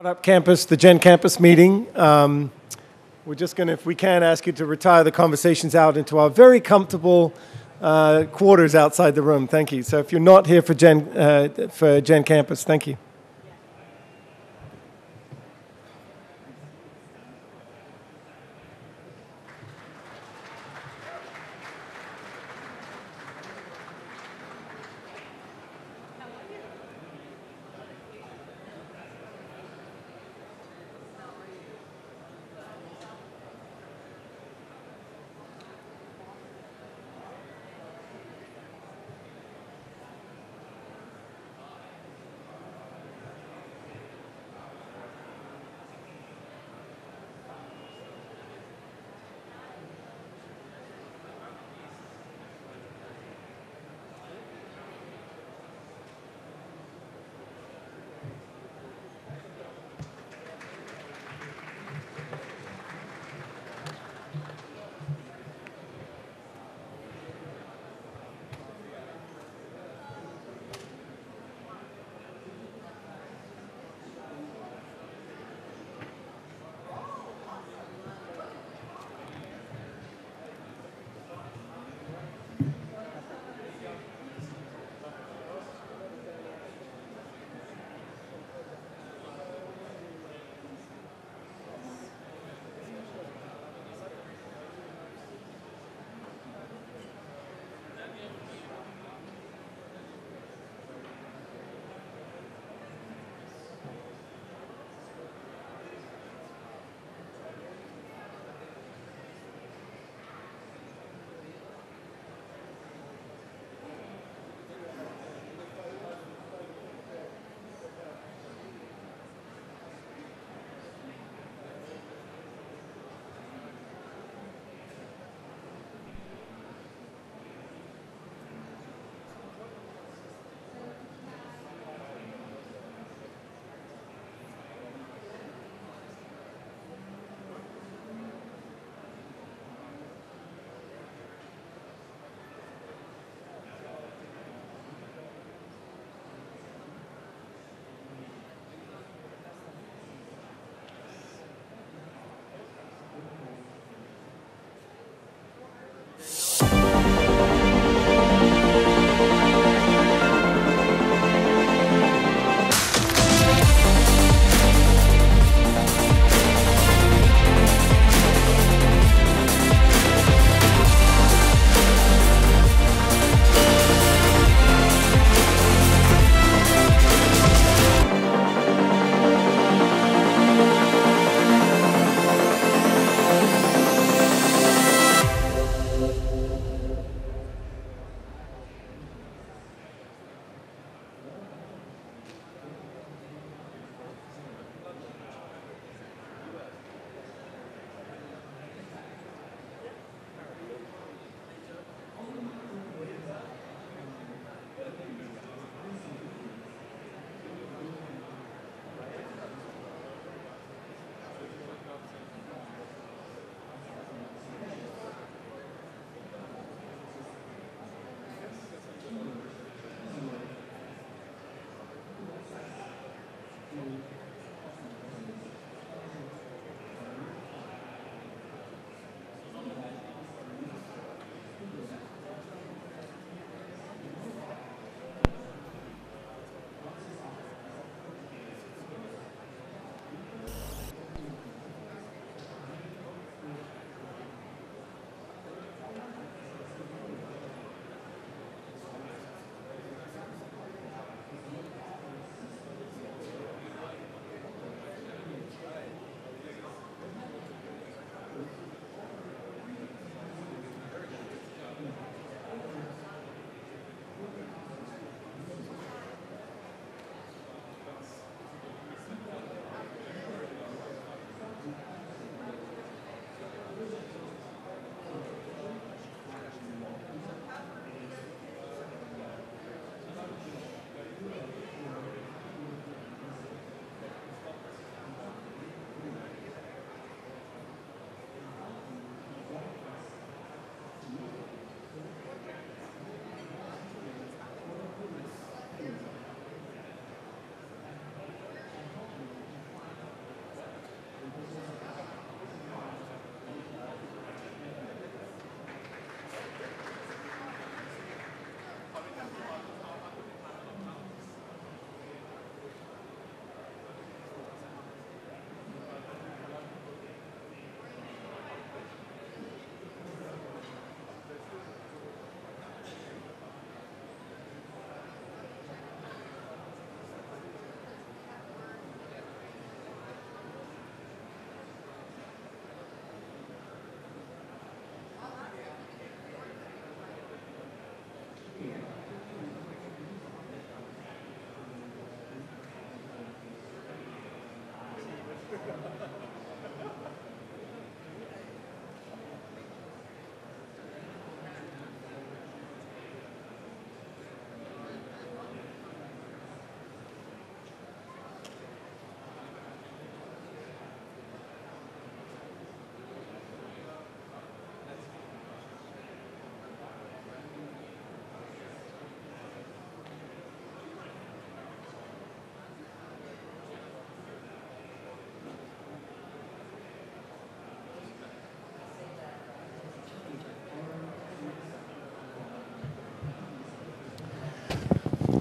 Up campus, the Gen Campus meeting. We're just going to, if we can, ask you to retire the conversations out into our very comfortable quarters outside the room. Thank you. So if you're not here for Gen Campus, thank you.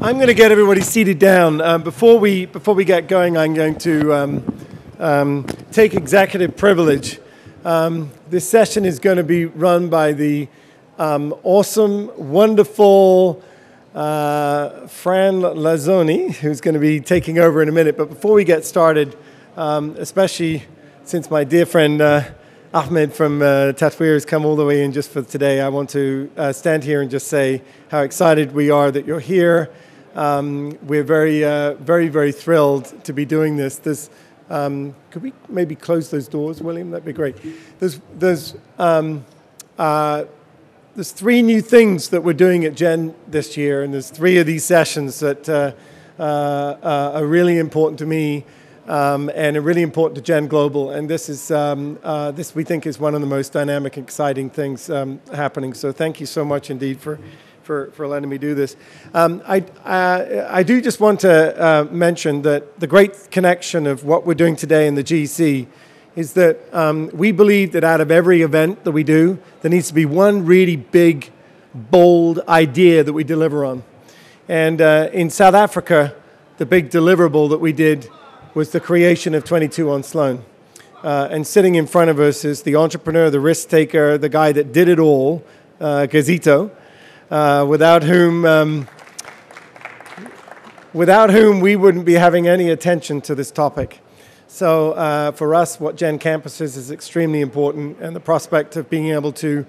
I'm going to get everybody seated down. Before we get going, I'm going to take executive privilege. This session is going to be run by the awesome, wonderful Fran Lazzoni, who's going to be taking over in a minute. But before we get started, especially since my dear friend Ahmed from Tatweer has come all the way in just for today, I want to stand here and just say how excited we are that you're here. We're very thrilled to be doing this. Could we maybe close those doors, William? That'd be great. There's 3 new things that we're doing at Gen this year, and there's 3 of these sessions that are really important to me and are really important to Gen Global. And this is this we think is one of the most dynamic, exciting things happening. So thank you so much indeed for letting me do this. I do just want to mention that the great connection of what we're doing today in the GC is that we believe that out of every event that we do, there needs to be one really big, bold idea that we deliver on. And in South Africa, the big deliverable that we did was the creation of 22 on Sloan. And sitting in front of us is the entrepreneur, the risk taker, the guy that did it all, Gazito, without whom we wouldn't be having any attention to this topic. So for us, what Gen Campus is extremely important, and the prospect of being able to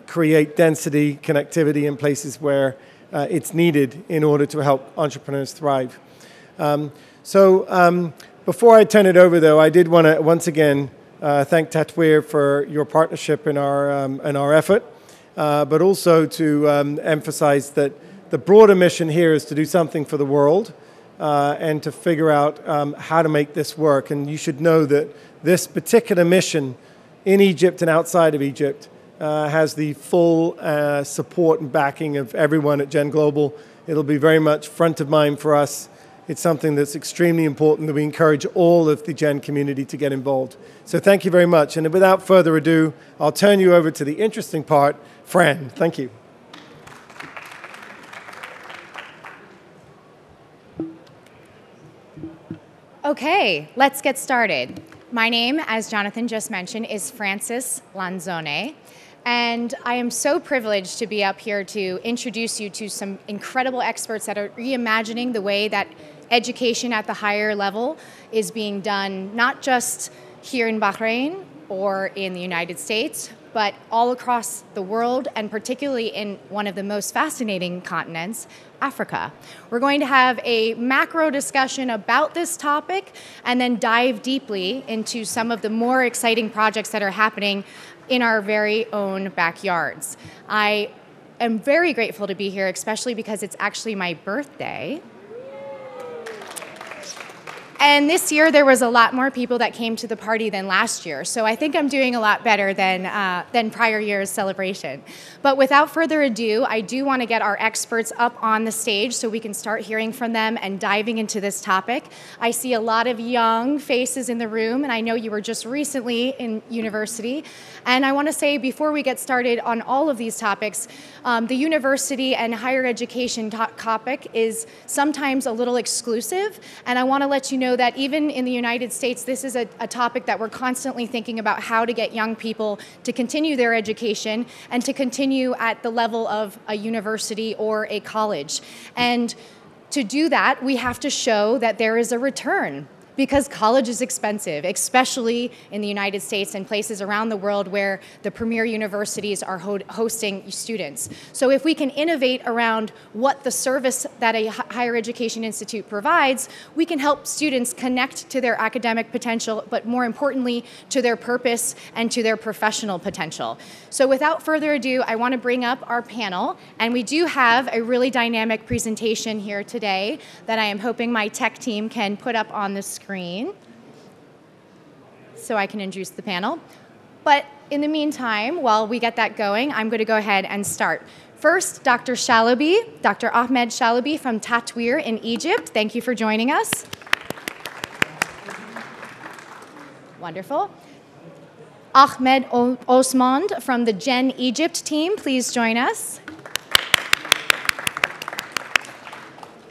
create density, connectivity in places where it's needed in order to help entrepreneurs thrive. Before I turn it over, though, I did want to once again thank Tatweer for your partnership in our effort, but also to emphasize that the broader mission here is to do something for the world and to figure out how to make this work. And you should know that this particular mission in Egypt and outside of Egypt has the full support and backing of everyone at Gen Global. It'll be very much front of mind for us. It's something that's extremely important that we encourage all of the Gen community to get involved. So thank you very much. And without further ado, I'll turn you over to the interesting part, Fran. Thank you. Okay, let's get started. My name, as Jonathan just mentioned, is Frances Lanzone, and I am so privileged to be up here to introduce you to some incredible experts that are reimagining the way that education at the higher level is being done, not just here in Bahrain or in the United States, but all across the world, and particularly in one of the most fascinating continents, Africa. We're going to have a macro discussion about this topic and then dive deeply into some of the more exciting projects that are happening in our very own backyards. I am very grateful to be here, especially because it's actually my birthday. And this year, there was a lot more people that came to the party than last year. So I think I'm doing a lot better than prior year's celebration. But without further ado, I do want to get our experts up on the stage so we can start hearing from them and diving into this topic. I see a lot of young faces in the room, and I know you were just recently in university. And I want to say, before we get started on all of these topics, the university and higher education topic is sometimes a little exclusive. And I want to let you know that even in the United States, this is a topic that we're constantly thinking about how to get young people to continue their education and to continue at the level of a university or a college. And to do that, we have to show that there is a return, because college is expensive, especially in the United States and places around the world where the premier universities are hosting students. So if we can innovate around what the service that a higher education institute provides, we can help students connect to their academic potential, but more importantly, to their purpose and to their professional potential. So without further ado, I want to bring up our panel, and we do have a really dynamic presentation here today that I am hoping my tech team can put up on the screen so I can introduce the panel. But in the meantime, while we get that going, I'm going to go ahead and start. First, Dr. Shalaby, Dr. Ahmed Shalaby from Tatweer in Egypt. Thank you for joining us. Wonderful. Ahmed Osmond from the Gen Egypt team, please join us.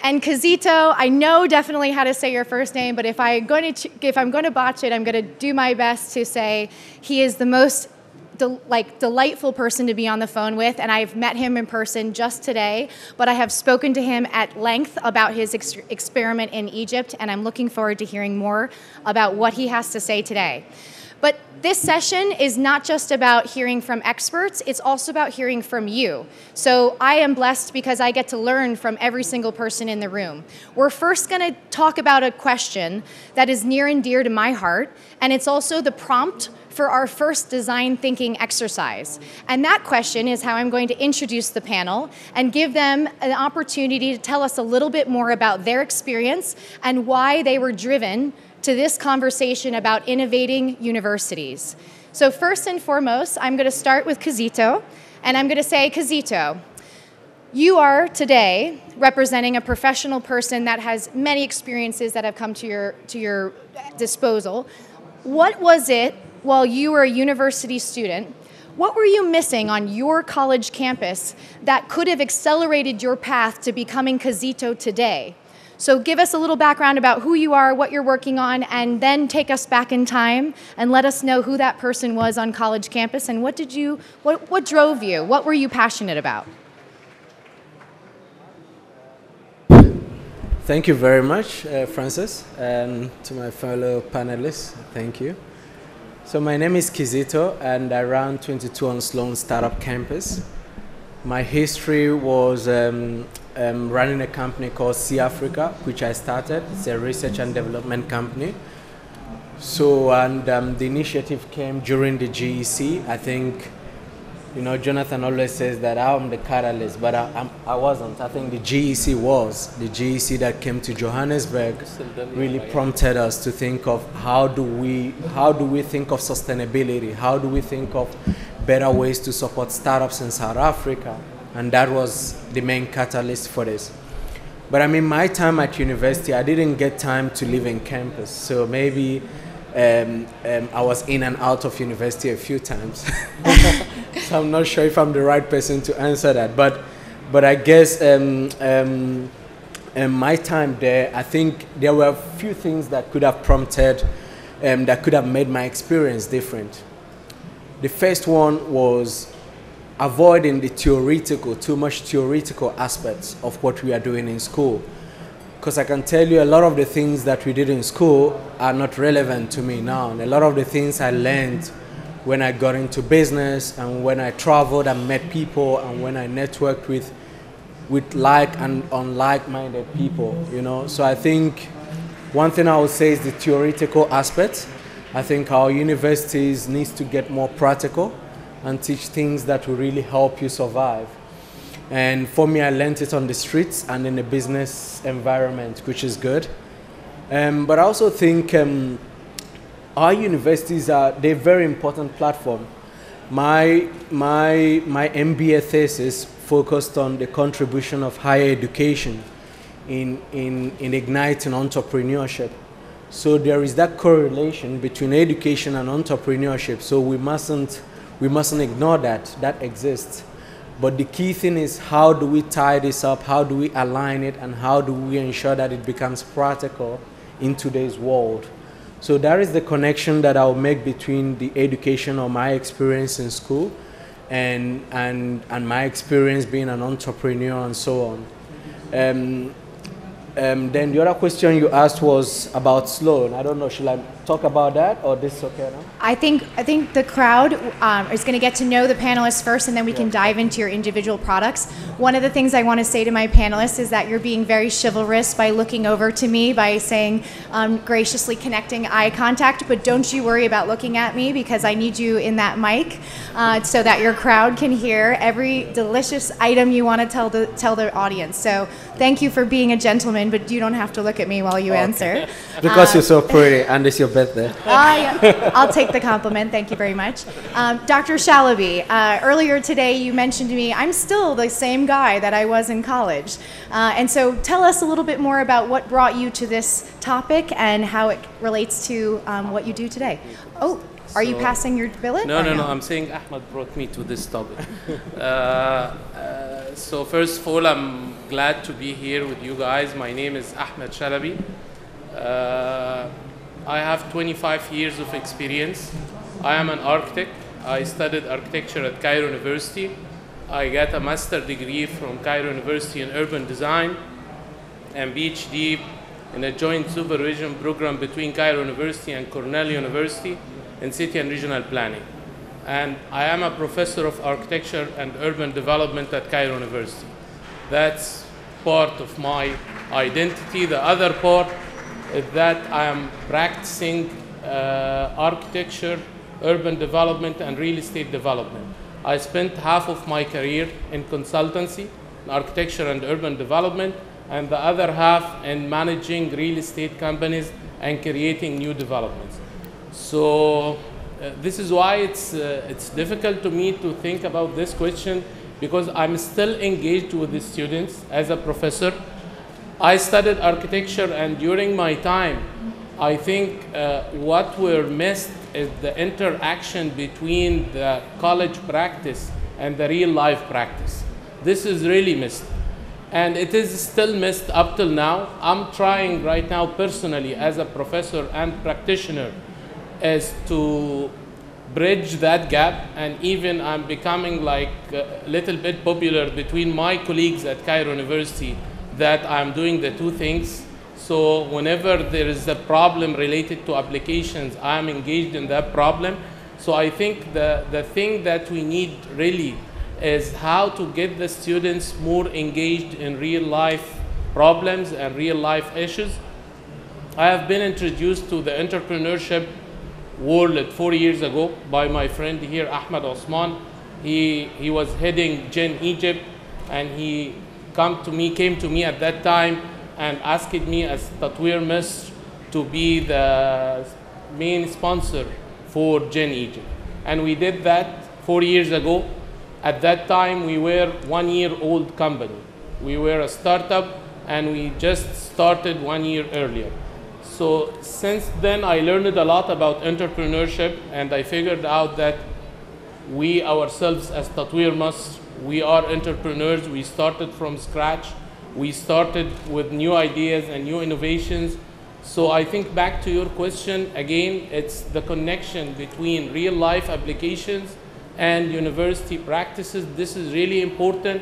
And Kizito, I know definitely how to say your first name, but if I'm going to botch it, I'm going to do my best to say he is the most delightful person to be on the phone with, and I've met him in person just today, but I have spoken to him at length about his experiment in Egypt, and I'm looking forward to hearing more about what he has to say today. But this session is not just about hearing from experts, it's also about hearing from you. So I am blessed because I get to learn from every single person in the room. We're first going to talk about a question that is near and dear to my heart, and it's also the prompt for our first design thinking exercise. And that question is how I'm going to introduce the panel and give them an opportunity to tell us a little bit more about their experience and why they were driven to this conversation about innovating universities. So first and foremost, I'm going to start with Kizito, and I'm going to say, Kizito, you are today representing a professional person that has many experiences that have come to your disposal. What was it while you were a university student? What were you missing on your college campus that could have accelerated your path to becoming Kizito today? So give us a little background about who you are, what you're working on, and then take us back in time and let us know who that person was on college campus and what drove you? What were you passionate about? Thank you very much, Frances, and to my fellow panelists, thank you. So my name is Kizito, and I ran 22 on Sloan Startup Campus. My history was running a company called Sea Africa, which I started. It's a research and development company. So, and the initiative came during the GEC. I think, you know, Jonathan always says that I'm the catalyst, but I wasn't. I think the GEC was. The GEC that came to Johannesburg really prompted us to think of how do we think of sustainability? How do we think of better ways to support startups in South Africa? And that was the main catalyst for this. But I mean, my time at university, I didn't get time to live in campus. So maybe I was in and out of university a few times. So I'm not sure if I'm the right person to answer that. But I guess my time there, I think there were a few things that could have prompted, that could have made my experience different. The first one was avoiding the too much theoretical aspects of what we are doing in school. Because I can tell you a lot of the things that we did in school are not relevant to me now. And a lot of the things I learned when I got into business and when I traveled and met people and when I networked with like and unlike-minded people, you know. So I think one thing I would say is the theoretical aspect. I think our universities need to get more practical and teach things that will really help you survive. And for me, I learned it on the streets and in a business environment, which is good. But I also think our universities they're a very important platform. My MBA thesis focused on the contribution of higher education in igniting entrepreneurship. So there is that correlation between education and entrepreneurship. So we mustn't ignore that exists. But the key thing is, how do we tie this up? How do we align it? And how do we ensure that it becomes practical in today's world? So that is the connection that I'll make between the education or my experience in school and my experience being an entrepreneur and so on. Then the other question you asked was about Sloan. I don't know, should I talk about that or this is okay now? I think the crowd is going to get to know the panelists first, and then we can dive into your individual products. One of the things I want to say to my panelists is that you're being very chivalrous by looking over to me, by saying, graciously connecting eye contact, but don't you worry about looking at me because I need you in that mic so that your crowd can hear every delicious item you want to tell the audience. So thank you for being a gentleman, but you don't have to look at me while you answer. Because you're so pretty and it's your birthday. Yeah. I'll take the compliment. Thank you very much. Dr. Shalaby, earlier today you mentioned to me, I'm still the same guy that I was in college. And so tell us a little bit more about what brought you to this topic and how it relates to what you do today. Oh, are you passing your billet? No. I'm saying Ahmed brought me to this topic. So first of all, I'm glad to be here with you guys. My name is Ahmed Shalabi. I have 25 years of experience. I am an architect. I studied architecture at Cairo University. I got a master's degree from Cairo University in urban design and PhD in a joint supervision program between Cairo University and Cornell University in city and regional planning. And I am a professor of architecture and urban development at Cairo University. That's part of my identity. The other part is that I am practicing architecture, urban development, and real estate development. I spent half of my career in consultancy, in architecture and urban development, and the other half in managing real estate companies and creating new developments. So this is why it's difficult to me to think about this question, because I'm still engaged with the students as a professor. I studied architecture, and during my time, I think what were missed is the interaction between the college practice and the real life practice. This is really missed. And it is still missed up till now. I'm trying right now personally as a professor and practitioner is to bridge that gap, and even I'm becoming like a little bit popular between my colleagues at Cairo University that I'm doing the two things. So whenever there is a problem related to applications, I'm engaged in that problem. So I think the thing that we need really is how to get the students more engaged in real life problems and real life issues. I have been introduced to the entrepreneurship world 4 years ago by my friend here, Ahmed Osman. He was heading Gen Egypt, and he came to me at that time and asked me as Tatweer Misr to be the main sponsor for Gen Egypt. And we did that 4 years ago. At that time, we were 1 year old company. We were a startup, and we just started 1 year earlier. So since then, I learned a lot about entrepreneurship, and I figured out that we ourselves as Tatweer Misr, we are entrepreneurs. We started from scratch. We started with new ideas and new innovations. So I think back to your question, again, it's the connection between real life applications and university practices. This is really important,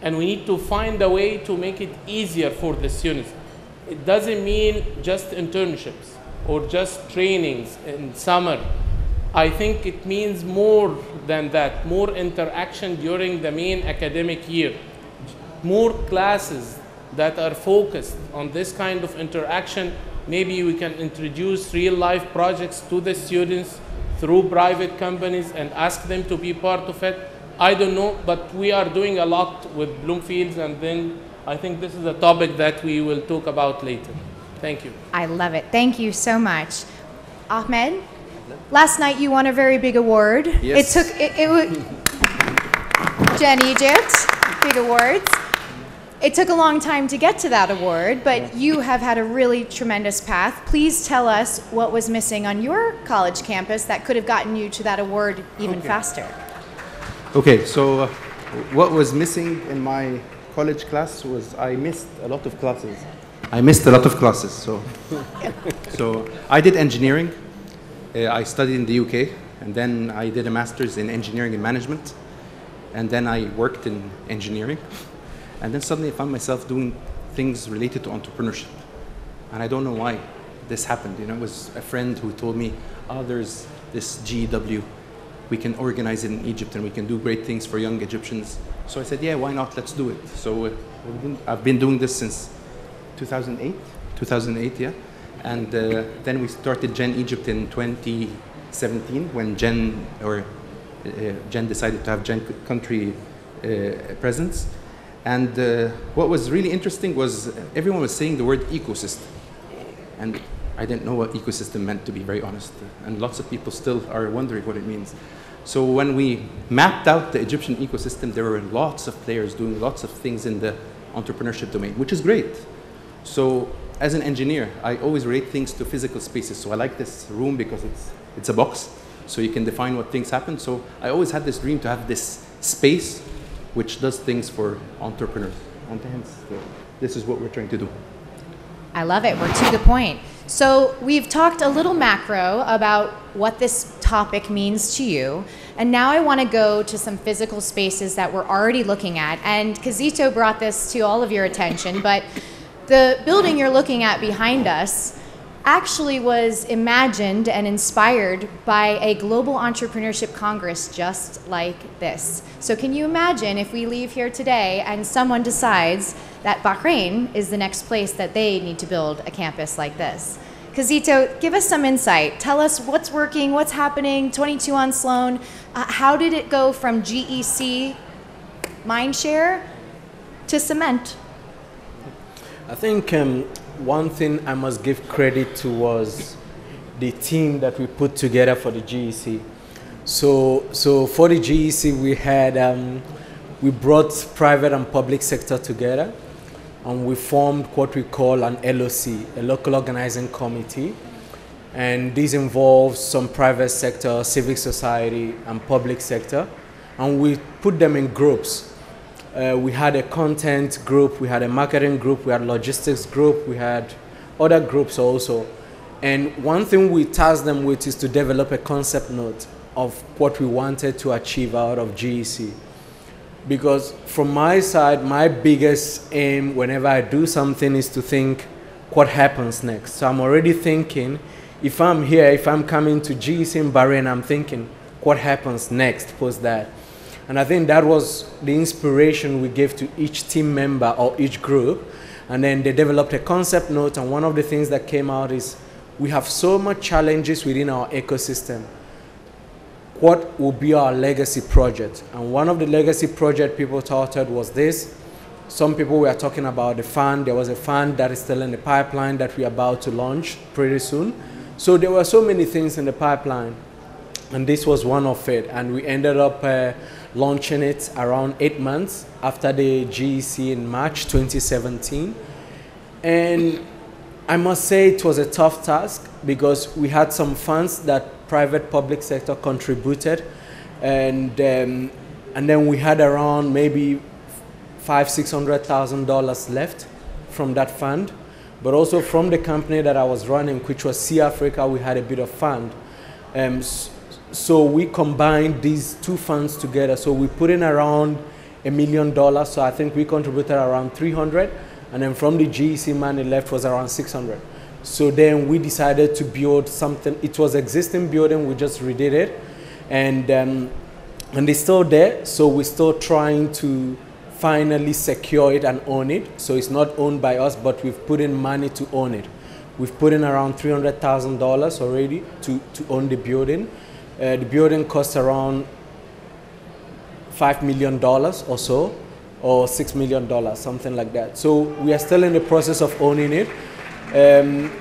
and we need to find a way to make it easier for the students. It doesn't mean just internships or just trainings in summer. I think it means more than that, more interaction during the main academic year, more classes that are focused on this kind of interaction. Maybe we can introduce real life projects to the students through private companies and ask them to be part of it. I don't know, but we are doing a lot with Bloomfields, and then I think this is a topic that we will talk about later. Thank you. I love it. Thank you so much. Ahmed, last night you won a very big award. Yes. It was Gen Egypt, big awards. It took a long time to get to that award, but you have had a really tremendous path. Please tell us what was missing on your college campus that could have gotten you to that award even faster. Okay, so what was missing in my college class was I missed a lot of classes. So I did engineering. I studied in the UK, and then I did a master's in engineering and management, and then I worked in engineering. And then suddenly I found myself doing things related to entrepreneurship. And I don't know why this happened. You know, it was a friend who told me, oh, there's this GW. We can organize it in Egypt, and we can do great things for young Egyptians. So I said, yeah, why not? Let's do it. So I've been doing this since 2008, yeah. And then we started Gen Egypt in 2017 when Gen decided to have Gen country presence. And what was really interesting was everyone was saying the word ecosystem. And I didn't know what ecosystem meant, to be very honest. And lots of people still are wondering what it means. So when we mapped out the Egyptian ecosystem, there were lots of players doing lots of things in the entrepreneurship domain, which is great. So as an engineer, I always relate things to physical spaces. So I like this room because it's a box, so you can define what things happen. So I always had this dream to have this space which does things for entrepreneurs. And hence, this is what we're trying to do. I love it. We're to the point. So we've talked a little macro about what this topic means to you. And now I want to go to some physical spaces that we're already looking at. And Kizito brought this to all of your attention, but the building you're looking at behind us actually was imagined and inspired by a global entrepreneurship congress just like this. So can you imagine if we leave here today and someone decides that Bahrain is the next place that they need to build a campus like this? Kizito, give us some insight. Tell us what's working, what's happening, 22 on Sloan. How did it go from GEC mindshare to cement? I think one thing I must give credit to was the team that we put together for the GEC. So for the GEC, we brought private and public sector together, and we formed what we call an LOC, a local organizing committee. And this involves some private sector, civic society, and public sector. And we put them in groups. We had a content group, we had a marketing group, we had a logistics group, we had other groups also. And one thing we tasked them with is to develop a concept note of what we wanted to achieve out of GEC. Because from my side, my biggest aim whenever I do something is to think what happens next. So I'm already thinking, if I'm here, if I'm coming to GEC in Bahrain, I'm thinking what happens next post that. And I think that was the inspiration we gave to each team member or each group. And then they developed a concept note. And one of the things that came out is we have so much challenges within our ecosystem. What will be our legacy project? And one of the legacy project people thought of was this. Some people were talking about the fund. There was a fund that is still in the pipeline that we're about to launch pretty soon. So there were so many things in the pipeline. And this was one of it. And we ended up launching it around 8 months after the GEC in March 2017. And I must say it was a tough task because we had some funds that private public sector contributed. And then we had around maybe $500,000-600,000 left from that fund. But also from the company that I was running, which was Sea Africa, we had a bit of fund. So we combined these two funds together. So we put in around $1 million. So I think we contributed around 300. And then from the GEC money left was around 600. So then we decided to build something. It was existing building. We just redid it. And it's still there. So we're still trying to finally secure it and own it. So it's not owned by us, but we've put in money to own it. We've put in around $300,000 already to own the building. The building costs around $5 million or so, or $6 million, something like that. So we are still in the process of owning it.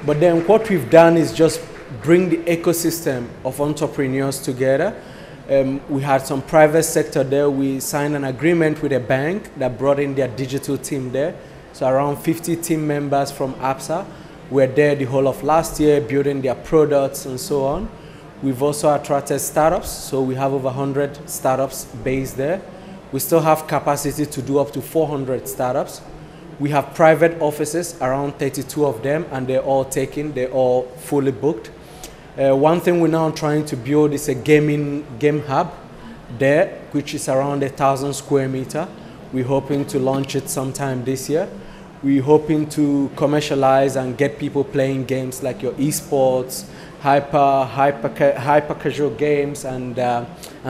But then what we've done is just bring the ecosystem of entrepreneurs together. We had some private sector there. We signed an agreement with a bank that brought in their digital team there. So around 50 team members from APSA were there the whole of last year building their products and so on. We've also attracted startups. So we have over 100 startups based there. We still have capacity to do up to 400 startups. We have private offices, around 32 of them, and they're all taken. They're all fully booked. One thing we're now trying to build is a game hub there, which is around 1,000 square meters. We're hoping to launch it sometime this year. We're hoping to commercialize and get people playing games like your esports, hyper casual games, and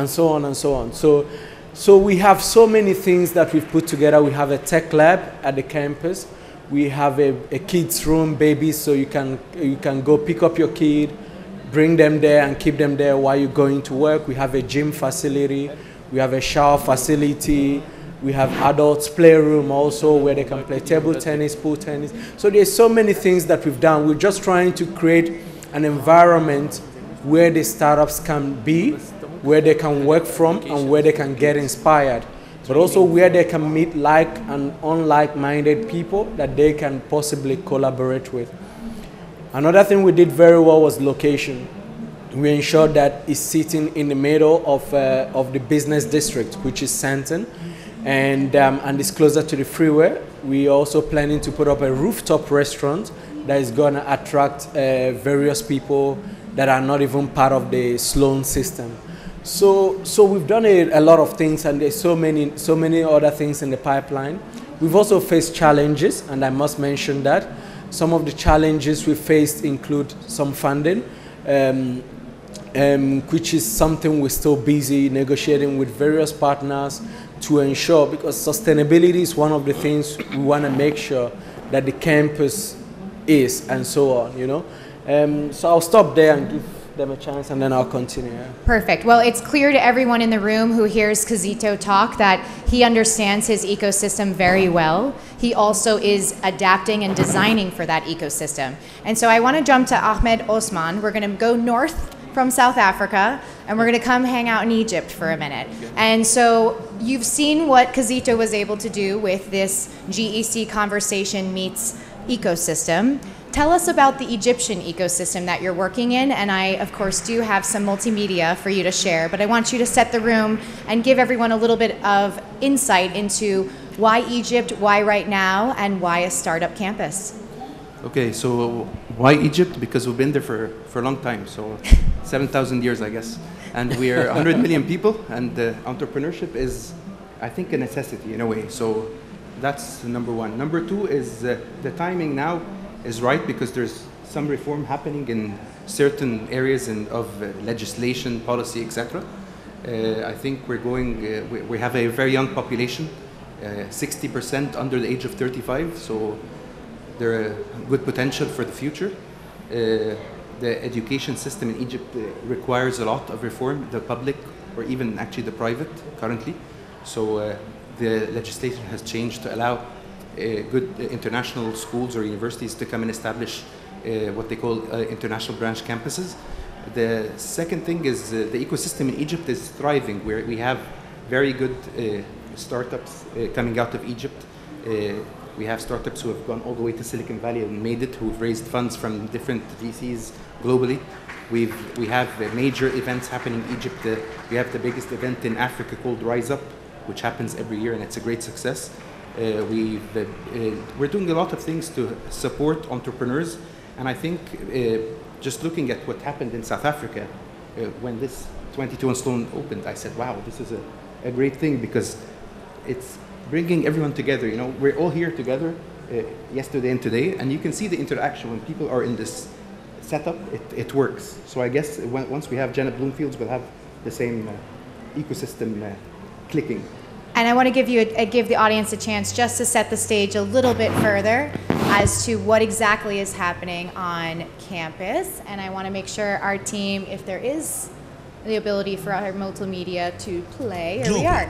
so on and so on. So we have so many things that we've put together. We have a tech lab at the campus. We have a kids room, babies, so you can go pick up your kid, bring them there and keep them there while you're going to work. We have a gym facility. We have a shower facility. We have adults playroom also where they can play table tennis, pool tennis. So there's so many things that we've done. We're just trying to create an environment where the startups can be, where they can work from, and where they can get inspired. But also where they can meet like and unlike-minded people that they can possibly collaborate with. Another thing we did very well was location. We ensured that it's sitting in the middle of the business district, which is Santon. and it's closer to the freeway. We also planning to put up a rooftop restaurant that is going to attract various people that are not even part of the Sloan system. So we've done a lot of things, and there's so many other things in the pipeline. We've also faced challenges, and I must mention that. Some of the challenges we faced include some funding, which is something we're still busy negotiating with various partners to ensure, because sustainability is one of the things we want to make sure that the campus is, and so on, you know. So I'll stop there and give them a chance, and then I'll continue. Perfect. Well, it's clear to everyone in the room who hears Kizito talk that he understands his ecosystem very well. He also is adapting and designing for that ecosystem. And so I want to jump to Ahmed Osman. We're going to go north from South Africa, and we're going to come hang out in Egypt for a minute. And so you've seen what Kizito was able to do with this GEC Conversation Meets ecosystem. Tell us about the Egyptian ecosystem that you're working in, and I, of course, do have some multimedia for you to share, but I want you to set the room and give everyone a little bit of insight into why Egypt, why right now, and why a startup campus. Okay, so why Egypt? Because we've been there for a long time, so 7,000 years, I guess. And we're 100 million people, and entrepreneurship is, I think, a necessity in a way. So that's number one. Number two is the timing now is right, because there's some reform happening in certain areas of legislation, policy, etc. I think we have a very young population, 60% under the age of 35, so there are good potential for the future. The education system in Egypt requires a lot of reform, the public or even actually the private currently. So the legislation has changed to allow good international schools or universities to come and establish what they call international branch campuses. The second thing is the ecosystem in Egypt is thriving, where we have very good startups coming out of Egypt. We have startups who have gone all the way to Silicon Valley and made it, who've raised funds from different VCs globally. We have major events happening in Egypt. We have the biggest event in Africa called Rise Up, which happens every year, and it's a great success. We're doing a lot of things to support entrepreneurs, and I think just looking at what happened in South Africa when this 22 and Sloan opened, I said, wow, this is a great thing, because it's bringing everyone together. You know, we're all here together yesterday and today, and you can see the interaction when people are in this setup. It works. So I guess once we have Janet Bloomfields, we'll have the same ecosystem clicking. And I want to give the audience a chance just to set the stage a little bit further as to what exactly is happening on campus. And I want to make sure our team, if there is the ability for our multimedia to play, here we are.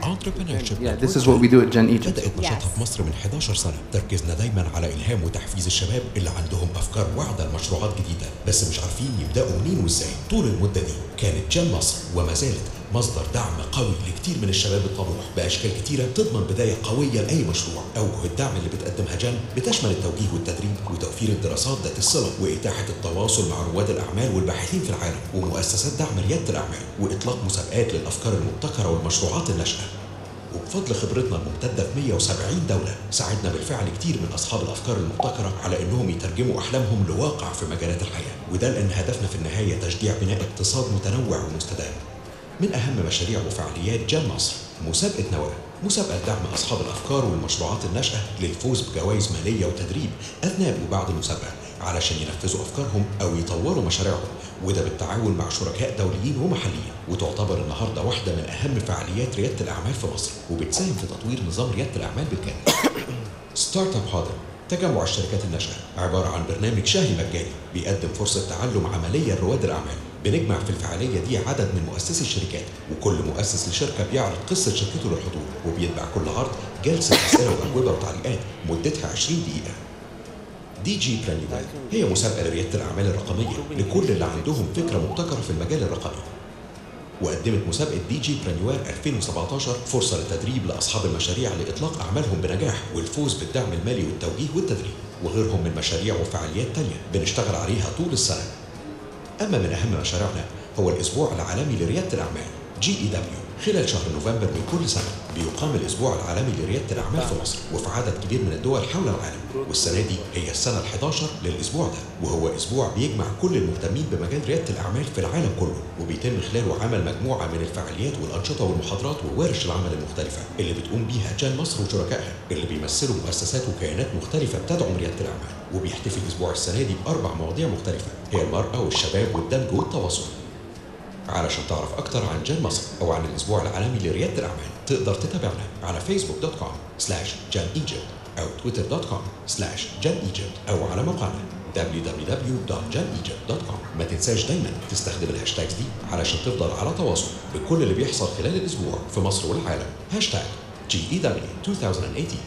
Yeah, this is what we do at Gen Egypt. بدأت نشاطها في مصر من 11 سنة. تركيزنا دايما على إلهام وتحفيز الشباب اللي عندهم أفكار واعدة لمشروعات جديدة، بس مش عارفين يبدأوا منين وإزاي. طول المدة دي كانت جن مصر وما زالت مصدر دعم قوي لكتير من الشباب الطموح بأشكال كتيرة تضمن بداية قوية لأي مشروع. أوجه الدعم اللي بتقدمها جن بتشمل التوجيه والتدريب وتوفير الدراسات ذات الصلة وإتاحة التواصل مع رواد الأعمال والباحثين في العالم ومؤسسات دعم ريادة الأعمال وإطلاق مسابقات للأفكار المبتكرة والمشروعات الناشئة. وبفضل خبرتنا الممتدة في 170 دولة ساعدنا بالفعل كتير من أصحاب الأفكار المبتكرة على إنهم يترجموا أحلامهم لواقع في مجالات الحياة، وده لأن هدفنا في النهاية تشجيع بناء اقتصاد متنوع ومستدام. من أهم مشاريع وفعاليات جن مصر مسابقة نواة، مسابقة دعم أصحاب الأفكار والمشروعات الناشئة للفوز بجوائز مالية وتدريب أثناء وبعد المسابقة علشان ينفذوا أفكارهم أو يطوروا مشاريعهم، وده بالتعاون مع شركاء دوليين ومحليين، وتعتبر النهارده واحدة من أهم فعاليات ريادة الأعمال في مصر وبتساهم في تطوير نظام ريادة الأعمال بالكامل. ستارت اب هادر تجمع الشركات الناشئة عبارة عن برنامج شهري مجاني بيقدم فرصة تعلم عملية لرواد الأعمال. بنجمع في الفعالية دي عدد من مؤسسي الشركات، وكل مؤسس لشركة بيعرض قصة شركته للحضور، وبيتبع كل عرض جلسة أسئلة وأجوبة وتعليقات مدتها 20 دقيقة. Entrepreneurial هي مسابقة لريادة الأعمال الرقمية لكل اللي عندهم فكرة مبتكرة في المجال الرقمي. وقدمت مسابقة Entrepreneurial 2017 فرصة للتدريب لأصحاب المشاريع لإطلاق أعمالهم بنجاح والفوز بالدعم المالي والتوجيه والتدريب، وغيرهم من مشاريع وفعاليات تانية بنشتغل عليها طول السنة. أما من أهم مشاريعنا هو الأسبوع العالمي لريادة الأعمال GEW خلال شهر نوفمبر من كل سنة بيقام الأسبوع العالمي لريادة الأعمال في مصر وفي عدد كبير من الدول حول العالم، والسنة دي هي السنة ال11 للأسبوع ده، وهو أسبوع بيجمع كل المهتمين بمجال ريادة الأعمال في العالم كله، وبيتم خلاله عمل مجموعة من الفعاليات والأنشطة والمحاضرات وورش العمل المختلفة اللي بتقوم بيها جان مصر وشركائها اللي بيمثلوا مؤسسات وكيانات مختلفة بتدعم ريادة الأعمال. وبيحتفل الأسبوع السنة دي ب4 مواضيع مختلفة هي المرأة والشباب والدمج والتواصل. علشان تعرف أكتر عن جان مصر أو عن الأسبوع العالمي لريادة الأعمال تقدر تتابعنا على facebook.com/janegypt أو twitter.com/janegypt أو على موقعنا www.janegypt.com. ما تنساش دايما تستخدم الهاشتاجز دي علشان تفضل على تواصل بكل اللي بيحصل خلال الأسبوع في مصر والعالم. #GEW 2018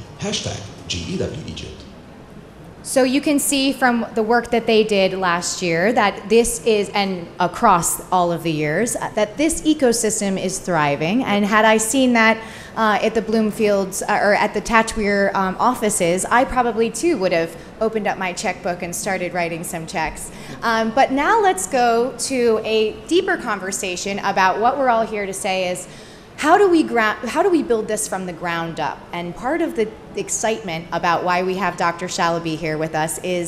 #GEWEgypt. So you can see from the work that they did last year that this is, and across all of the years, that this ecosystem is thriving. And had I seen that at the Bloomfields or at the Tatweer offices, I probably too would have opened up my checkbook and started writing some checks. But now let's go to a deeper conversation about what we're all here to say is, how do we build this from the ground up? And part of the excitement about why we have Dr. Shalaby here with us is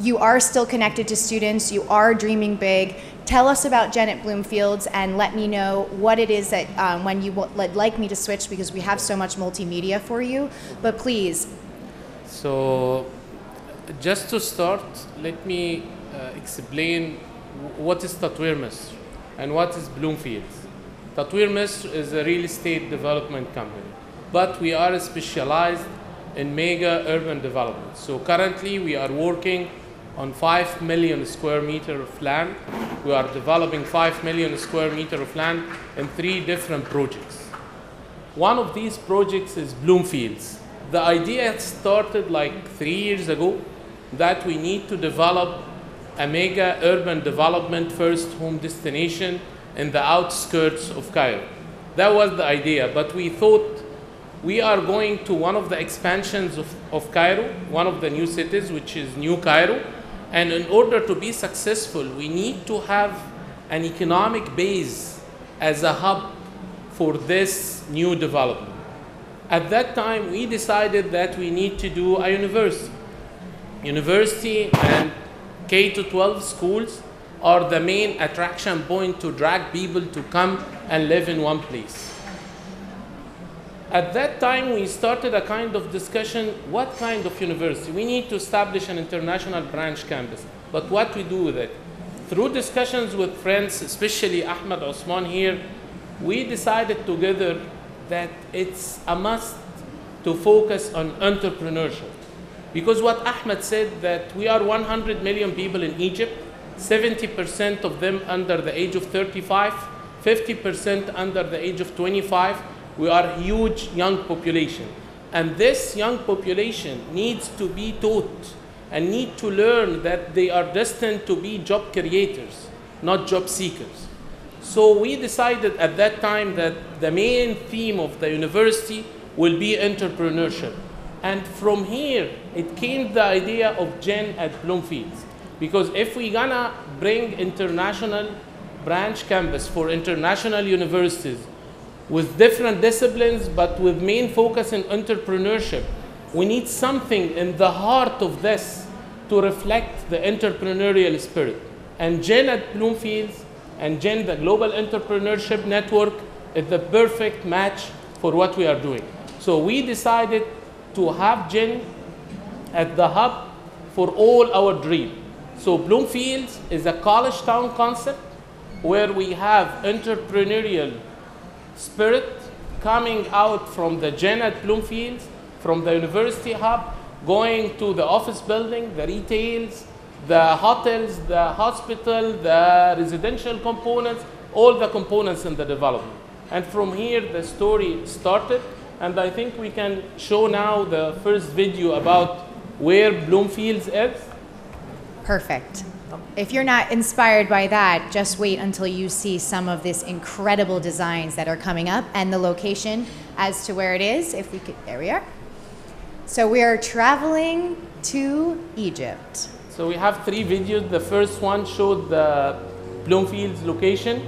you are still connected to students, you are dreaming big. Tell us about Jen at Bloomfields and let me know what it is that when you would like me to switch, because we have so much multimedia for you, but please. So just to start, let me explain what is Tatweer Misr and what is Bloomfields. Tatweer Misr is a real estate development company, but we are specialized in mega urban development. So currently we are working on 5 million square meter of land. We are developing 5 million square meter of land in 3 different projects. One of these projects is Bloomfields. The idea started like 3 years ago that we need to develop a mega urban development first home destination in the outskirts of Cairo. That was the idea, but we thought we are going to one of the expansions of Cairo, one of the new cities, which is New Cairo, and in order to be successful, we need to have an economic base as a hub for this new development. At that time, we decided that we need to do a university and K-12 schools are the main attraction point to drag people to come and live in one place. At that time, we started a kind of discussion, what kind of university? We need to establish an international branch campus, but what we do with it? Through discussions with friends, especially Ahmed Osman here, we decided together that it's a must to focus on entrepreneurship. Because what Ahmed said, that we are 100 million people in Egypt, 70% of them under the age of 35, 50% under the age of 25. We are a huge young population. And this young population needs to be taught and need to learn that they are destined to be job creators, not job seekers. So we decided at that time that the main theme of the university will be entrepreneurship. And from here, it came the idea of Jen at Bloomfields. Because if we're gonna bring international branch campus for international universities with different disciplines, but with main focus in entrepreneurship, we need something in the heart of this to reflect the entrepreneurial spirit. And Jen at Bloomfields and Jen, the Global Entrepreneurship Network, is the perfect match for what we are doing. So we decided to have Jen at the hub for all our dreams. So Bloomfields is a college town concept where we have entrepreneurial spirit coming out from the Jen at Bloomfields, from the university hub, going to the office building, the retails, the hotels, the hospital, the residential components, all the components in the development. And from here, the story started. And I think we can show now the first video about where Bloomfields is. Perfect. If you're not inspired by that, just wait until you see some of this incredible designs that are coming up and the location as to where it is. If we could, there we are. So we are traveling to Egypt. So we have 3 videos. The first one showed the Bloomfields location.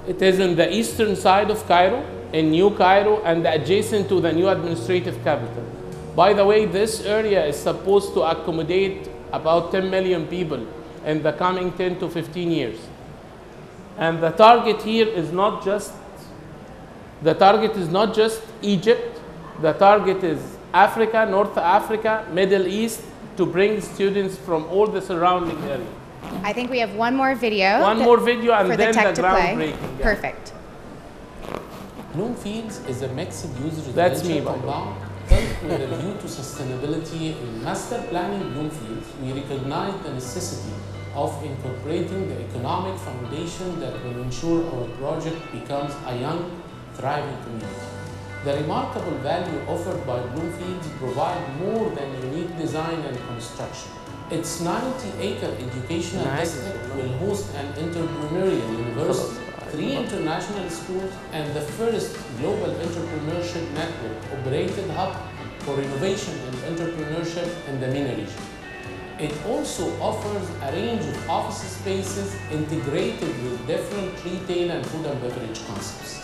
It is in the eastern side of Cairo, in New Cairo, and adjacent to the new administrative capital. By the way, this area is supposed to accommodate about 10 million people in the coming 10 to 15 years. And the target here is not just Egypt. The target is Africa, North Africa, Middle East, to bring students from all the surrounding area. I think we have one more video. One more video and then the groundbreaking. Yeah. Perfect. Bloomfields is a mixed-use That's me, residential compound built with a view to sustainability. In master planning Bloomfields, we recognize the necessity of incorporating the economic foundation that will ensure our project becomes a young, thriving community. The remarkable value offered by Bloomfields provide more than unique design and construction. Its 90-acre educational district will host an entrepreneurial university, 3 international schools, and the first global entrepreneurship network operated hub for innovation and entrepreneurship in the MENA region. It also offers a range of office spaces integrated with different retail and food and beverage concepts.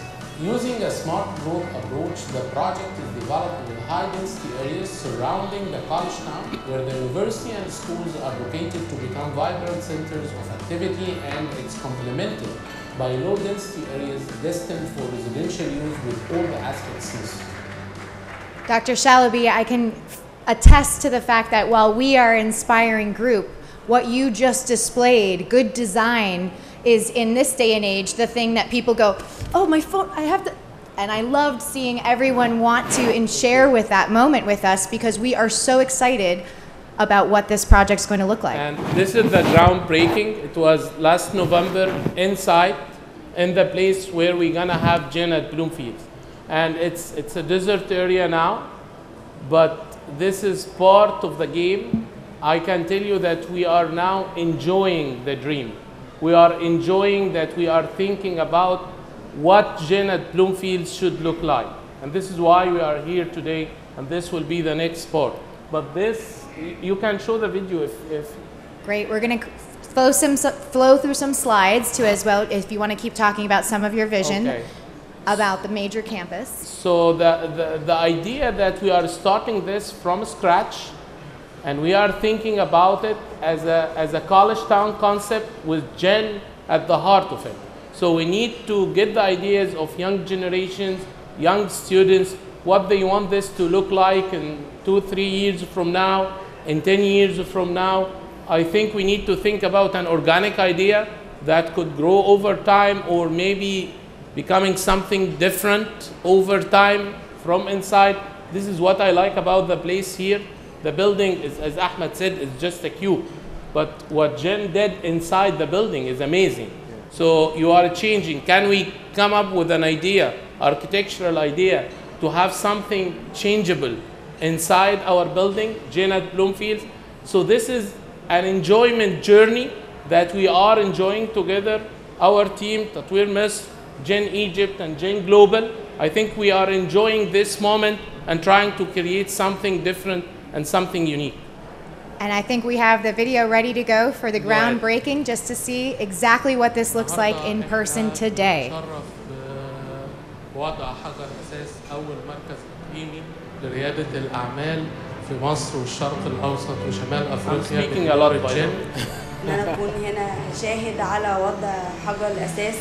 Using a smart growth approach, the project is developed with high-density areas surrounding the college town, where the university and schools are located to become vibrant centers of activity, and it's complemented by low-density areas destined for residential use with all the aspects necessary. Dr. Shalaby, I can attest to the fact that while we are an inspiring group, what you just displayed, good design, is in this day and age the thing that people go, oh, my phone, I have to, and I loved seeing everyone want to and share with that moment with us, because we are so excited about what this project's going to look like. And this is the groundbreaking. It was last November inside, in the place where we're gonna have Jen at Bloomfields. And it's a desert area now, but this is part of the game. I can tell you that we are now enjoying the dream. We are enjoying that we are thinking about what Jen at Bloomfields should look like. And this is why we are here today, and this will be the next part. But this, you can show the video if Great, we're gonna flow through some slides too as well, if you wanna keep talking about some of your vision about the major campus. So the idea that we are starting this from scratch, and we are thinking about it as a college town concept with Jen at the heart of it. So we need to get the ideas of young generations, young students, what they want this to look like in 2-3 years from now, in 10 years from now. I think we need to think about an organic idea that could grow over time, or maybe becoming something different over time from inside. This is what I like about the place here. The building is, as Ahmed said, is just a cube. But what Jen did inside the building is amazing. So you are changing. Can we come up with an idea, architectural idea, to have something changeable inside our building, Jen at Bloomfields? So this is an enjoyment journey that we are enjoying together. Our team, Tatweer Misr, Jen Egypt, and Jen Global. I think we are enjoying this moment and trying to create something different and something unique. And I think we have the video ready to go for the groundbreaking, just to see exactly what this looks like in person today. وضع حجر أساس أول مركز إقليمي لريادة الأعمال في مصر والشرق الأوسط وشمال أفريقيا. Speaking a lot by Jen. إن أنا أكون هنا شاهد على وضع حجر الأساس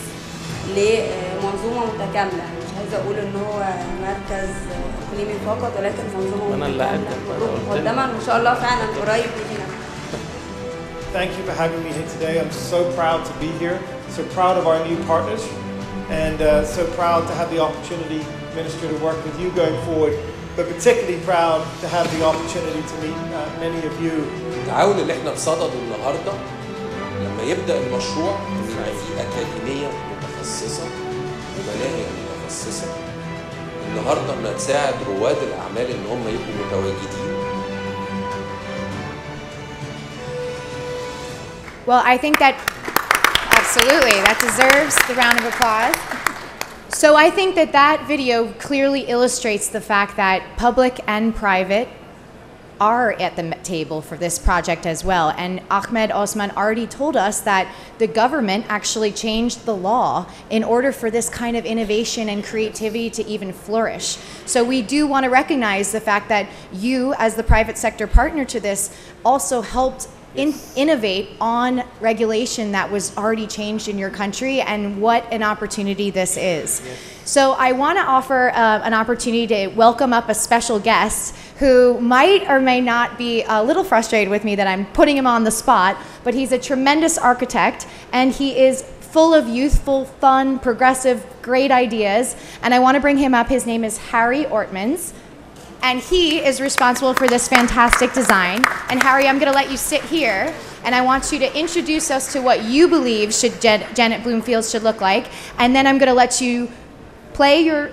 لمنظومة متكاملة. مش عايزة أقول إن هو مركز إقليمي فقط، ولكن منظومة متكاملة مقدمة إن شاء الله فعلا قريب هنا. Thank you for having me here today. I'm so proud to be here. So proud of our new partners, and so proud to have the opportunity, Minister, to work with you going forward. But particularly proud to have the opportunity to meet many of you. التعاون اللي احنا بصدده النهارده لما يبدأ المشروع إن يبقى فيه أكاديمية متخصصة وملاهي متخصصة النهارده إنها تساعد رواد الأعمال إن هم يبقوا متواجدين. Well, I think that absolutely that deserves the round of applause. So I think that that video clearly illustrates the fact that public and private are at the table for this project as well. And Ahmed Osman already told us that the government actually changed the law in order for this kind of innovation and creativity to even flourish. So we do want to recognize the fact that you, as the private sector partner to this, also helped innovate on regulation that was already changed in your country, and what an opportunity this is. Yes. So I want to offer an opportunity to welcome up a special guest who might or may not be a little frustrated with me that I'm putting him on the spot, but he's a tremendous architect, and he is full of youthful, fun, progressive, great ideas. And I want to bring him up. His name is Harry Ortmans. And he is responsible for this fantastic design. And Harry, I'm going to let you sit here, and I want you to introduce us to what you believe should Janet Bloomfield should look like. And then I'm going to let you play your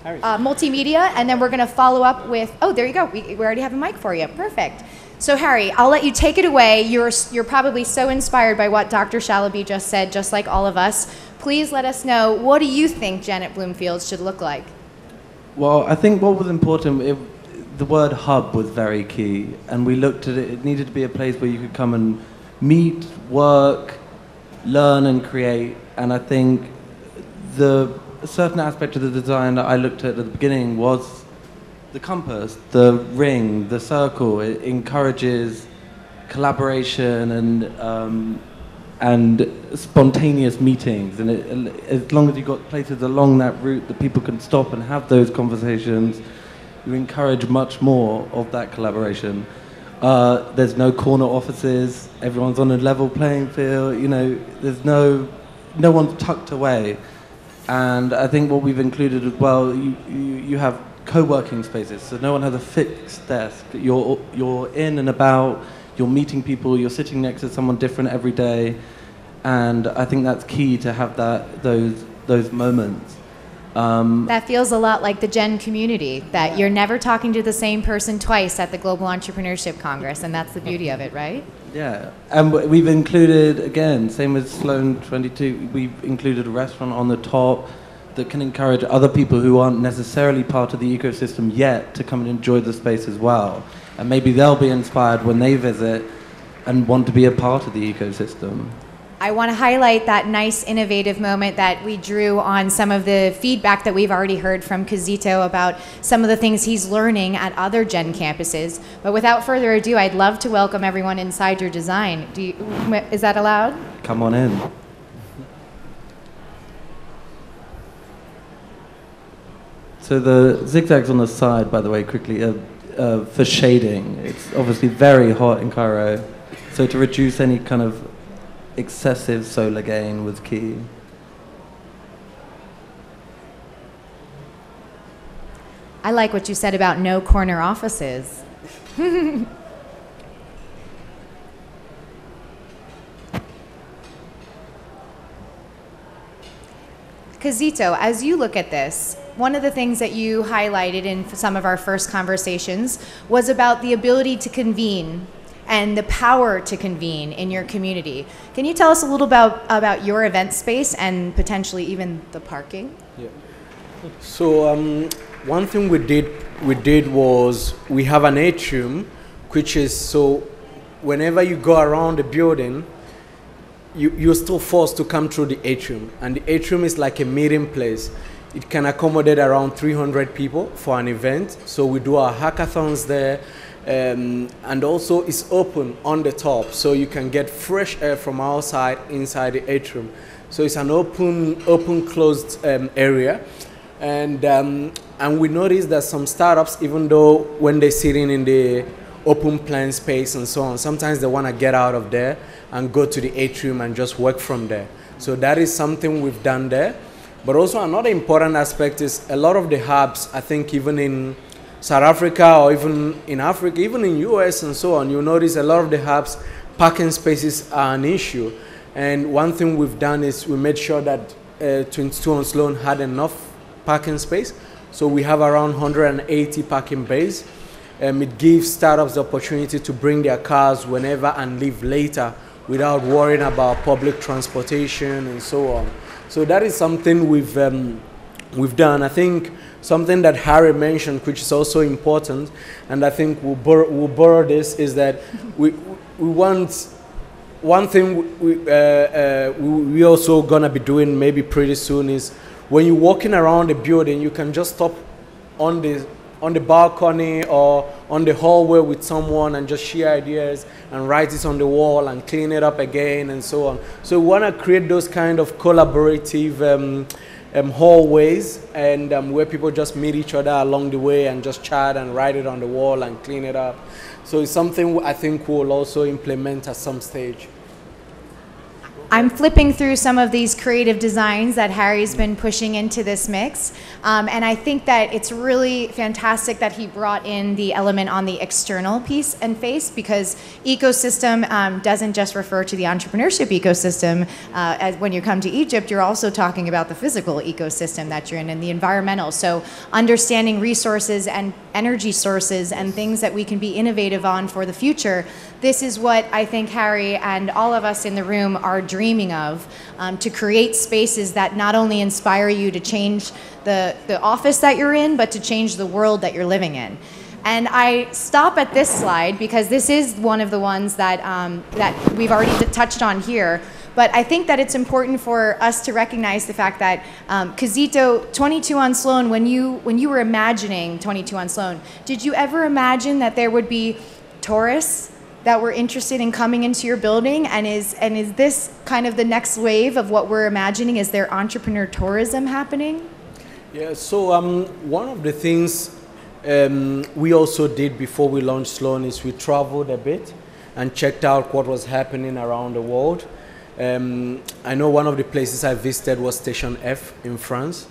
multimedia, and then we're going to follow up with, oh, there you go. We already have a mic for you. Perfect. So Harry, I'll let you take it away. You're probably so inspired by what Dr. Shalaby just said, just like all of us. Please let us know, what do you think Janet Bloomfield should look like? Well, I think what was important, the word hub was very key, and we looked at it. It needed to be a place where you could come and meet, work, learn, and create. And I think a certain aspect of the design that I looked at the beginning was the compass, the ring, the circle. It encourages collaboration and spontaneous meetings, and as long as you've got places along that route that people can stop and have those conversations, you encourage much more of that collaboration. There's no corner offices, everyone's on a level playing field, there's no one's tucked away. And I think what we've included as well, you have co-working spaces, so no one has a fixed desk. You're in and about, you're meeting people, you're sitting next to someone different every day, and I think that's key to have those moments. That feels a lot like the Gen community, that you're never talking to the same person twice at the Global Entrepreneurship Congress, and that's the beauty of it, right? Yeah, and we've included, again, same as Sloan 22, we've included a restaurant on the top that can encourage other people who aren't necessarily part of the ecosystem yet to come and enjoy the space as well. And maybe they'll be inspired when they visit and want to be a part of the ecosystem. I want to highlight that nice innovative moment that we drew on some of the feedback that we've already heard from Kizito about some of the things he's learning at other Gen campuses. But without further ado, I'd love to welcome everyone inside your design. Is that allowed? Come on in. So the zigzags on the side, by the way, quickly, for shading. It's obviously very hot in Cairo, so to reduce any kind of excessive solar gain was key. I like what you said about no corner offices. Kizito, as you look at this, one of the things that you highlighted in some of our first conversations was about the ability to convene and the power to convene in your community. Can you tell us a little about your event space and potentially even the parking? Yeah. So one thing we did was we have an atrium, which is, so whenever you go around the building, you're still forced to come through the atrium, and the atrium is like a meeting place. It can accommodate around 300 people for an event. So we do our hackathons there, and also it's open on the top, so you can get fresh air from outside inside the atrium. So it's an open closed area, and we noticed that some startups, even though when they're sitting in the open plan space and so on, sometimes they want to get out of there and go to the atrium and just work from there. So that is something we've done there. But also another important aspect is a lot of the hubs, I think even in South Africa or even in Africa, even in US and so on, you'll notice a lot of the hubs, parking spaces are an issue. And one thing we've done is we made sure that 22 on Sloan had enough parking space. So we have around 180 parking bays. It gives startups the opportunity to bring their cars whenever and leave later without worrying about public transportation and so on. So that is something we've we've done. I think something that Harry mentioned, which is also important, and I think we'll borrow this, is that we want, one thing we also gonna be doing maybe pretty soon is when you're walking around the building, you can just stop on the balcony or on the hallway with someone and just share ideas and write it on the wall and clean it up again and so on. So we want to create those kind of collaborative hallways and where people just meet each other along the way and just chat and write it on the wall and clean it up. So it's something I think we'll also implement at some stage. I'm flipping through some of these creative designs that Harry's been pushing into this mix, and I think that it's really fantastic that he brought in the element on the external piece and face, because ecosystem doesn't just refer to the entrepreneurship ecosystem. As when you come to Egypt, you're also talking about the physical ecosystem that you're in and the environmental. So understanding resources and energy sources and things that we can be innovative on for the future, this is what I think Harry and all of us in the room are dreaming of, to create spaces that not only inspire you to change the office that you're in, but to change the world that you're living in. And I stop at this slide because this is one of the ones that, that we've already touched on here. But I think that it's important for us to recognize the fact that Kizito, 22 on Sloan, when you were imagining 22 on Sloan, did you ever imagine that there would be tourists that were interested in coming into your building? And is this kind of the next wave of what we're imagining? Is there entrepreneur tourism happening? Yeah, so one of the things we also did before we launched Sloan is we traveled a bit and checked out what was happening around the world. I know one of the places I visited was Station F in France.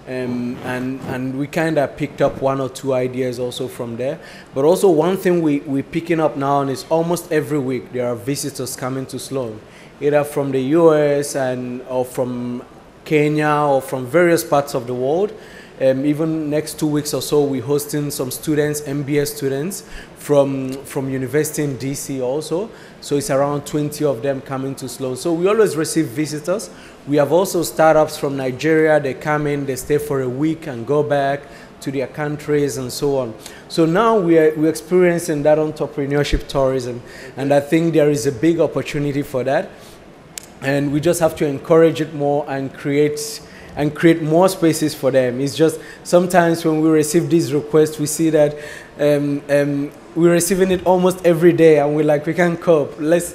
And we kind of picked up one or two ideas also from there. But also one thing we're picking up now is almost every week there are visitors coming to Sloan, either from the US or from Kenya or from various parts of the world. Even next 2 weeks or so, we're hosting some students, MBA students from university in DC also. So it's around 20 of them coming to Sloan. So we always receive visitors. We have also startups from Nigeria. They come in, they stay for a week and go back to their countries and so on. So now we're experiencing that entrepreneurship tourism. And I think there is a big opportunity for that. And we just have to encourage it more and create more spaces for them. It's just sometimes when we receive these requests, we see that we're receiving it almost every day, and we're like, we can't cope. Let's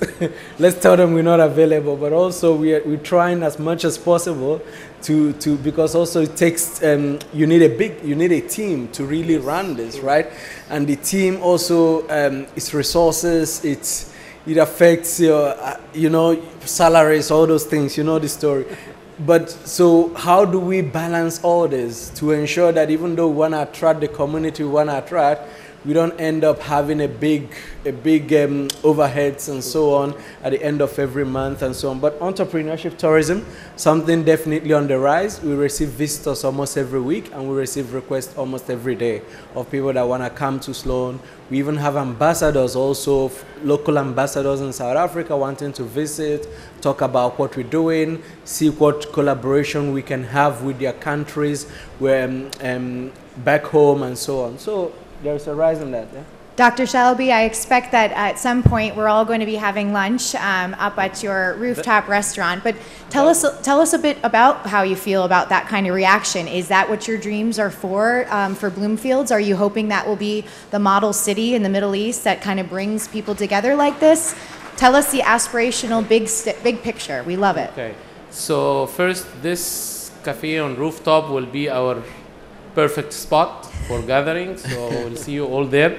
tell them we're not available. But also we're trying as much as possible to because also it takes you need a team to really run this, right? And the team also its resources, it affects your salaries, all those things. You know the story. But so how do we balance all this to ensure that even though we want to attract the community we want to attract, we don't end up having a big overheads and so on at the end of every month and so on. But entrepreneurship tourism, something definitely on the rise. We receive visitors almost every week, and we receive requests almost every day of people that want to come to Sloan. We even have ambassadors also, local ambassadors in South Africa wanting to visit, talk about what we're doing, see what collaboration we can have with their countries where, back home and so on. So there's a rise in that. Yeah? Dr. Shalaby, I expect that at some point we're all going to be having lunch up at your rooftop restaurant. But tell us a bit about how you feel about that kind of reaction. Is that what your dreams are for Bloomfields? Are you hoping that will be the model city in the Middle East that kind of brings people together like this? Tell us the aspirational big picture. We love it. Okay. So first, this cafe on rooftop will be our perfect spot for gatherings. So we'll see you all there.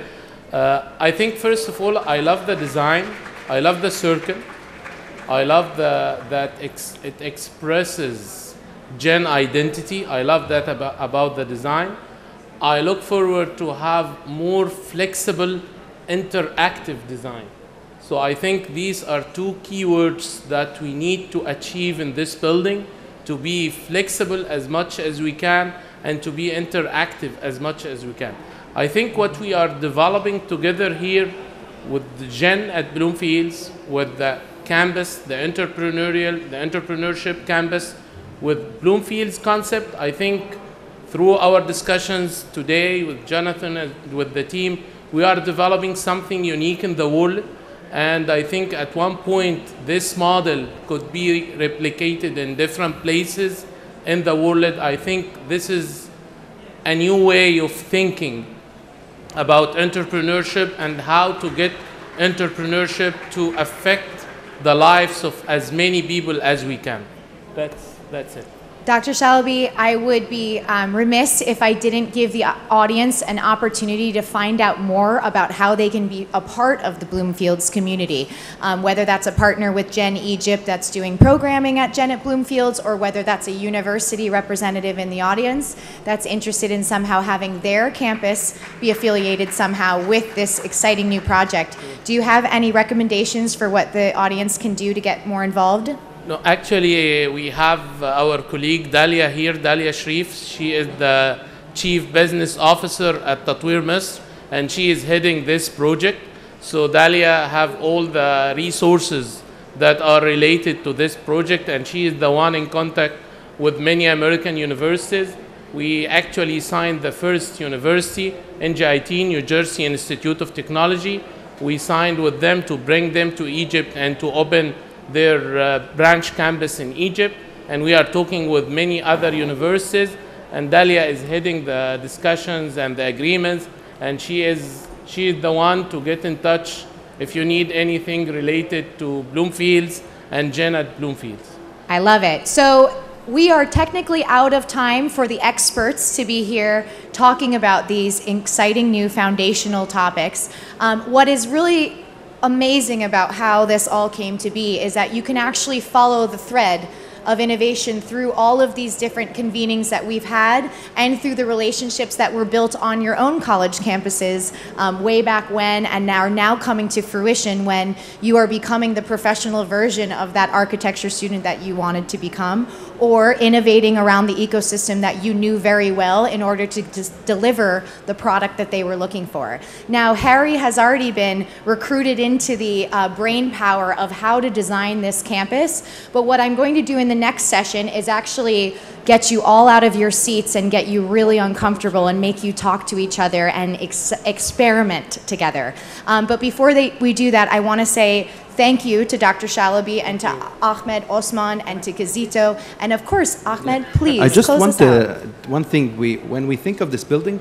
I think first of all, I love the design. I love the circle. I love that it expresses Gen identity. I love that about the design. I look forward to have more flexible, interactive design. So I think these are two keywords that we need to achieve in this building, to be flexible as much as we can and to be interactive as much as we can. I think what we are developing together here with the Gen at Bloomfields, with the campus, the entrepreneurship campus, with Bloomfields concept, I think through our discussions today with Jonathan and with the team, we are developing something unique in the world. And I think at one point, this model could be replicated in different places in the world. I think this is a new way of thinking about entrepreneurship and how to get entrepreneurship to affect the lives of as many people as we can. That's it. Dr. Shalaby, I would be remiss if I didn't give the audience an opportunity to find out more about how they can be a part of the Bloomfields community, whether that's a partner with Gen Egypt that's doing programming at Gen at Bloomfields, or whether that's a university representative in the audience that's interested in somehow having their campus be affiliated somehow with this exciting new project. Do you have any recommendations for what the audience can do to get more involved? No, actually, we have our colleague Dalia here, Dalia Sharif. She is the Chief Business Officer at Tatweer Misr, and she is heading this project. So Dalia have all the resources that are related to this project, and she is the one in contact with many American universities. We actually signed the first university, NJIT, New Jersey Institute of Technology. We signed with them to bring them to Egypt and to open their branch campus in Egypt, and we are talking with many other universities, and Dalia is heading the discussions and the agreements, and she is the one to get in touch if you need anything related to Bloomfields and Gen at Bloomfields. I love it. So we are technically out of time for the experts to be here talking about these exciting new foundational topics. What is really amazing about how this all came to be is that you can actually follow the thread of innovation through all of these different convenings that we've had and through the relationships that were built on your own college campuses way back when, and are now coming to fruition when you are becoming the professional version of that architecture student that you wanted to become, or innovating around the ecosystem that you knew very well in order to just deliver the product that they were looking for. Now, Harry has already been recruited into the brain power of how to design this campus, but what I'm going to do in the next session is actually get you all out of your seats and get you really uncomfortable and make you talk to each other and experiment together. But before we do that, I want to say thank you to Dr. Shalaby and to Ahmed Osman and to Gazito. And of course, Ahmed, please I just close want us out. one thing. When we think of this building,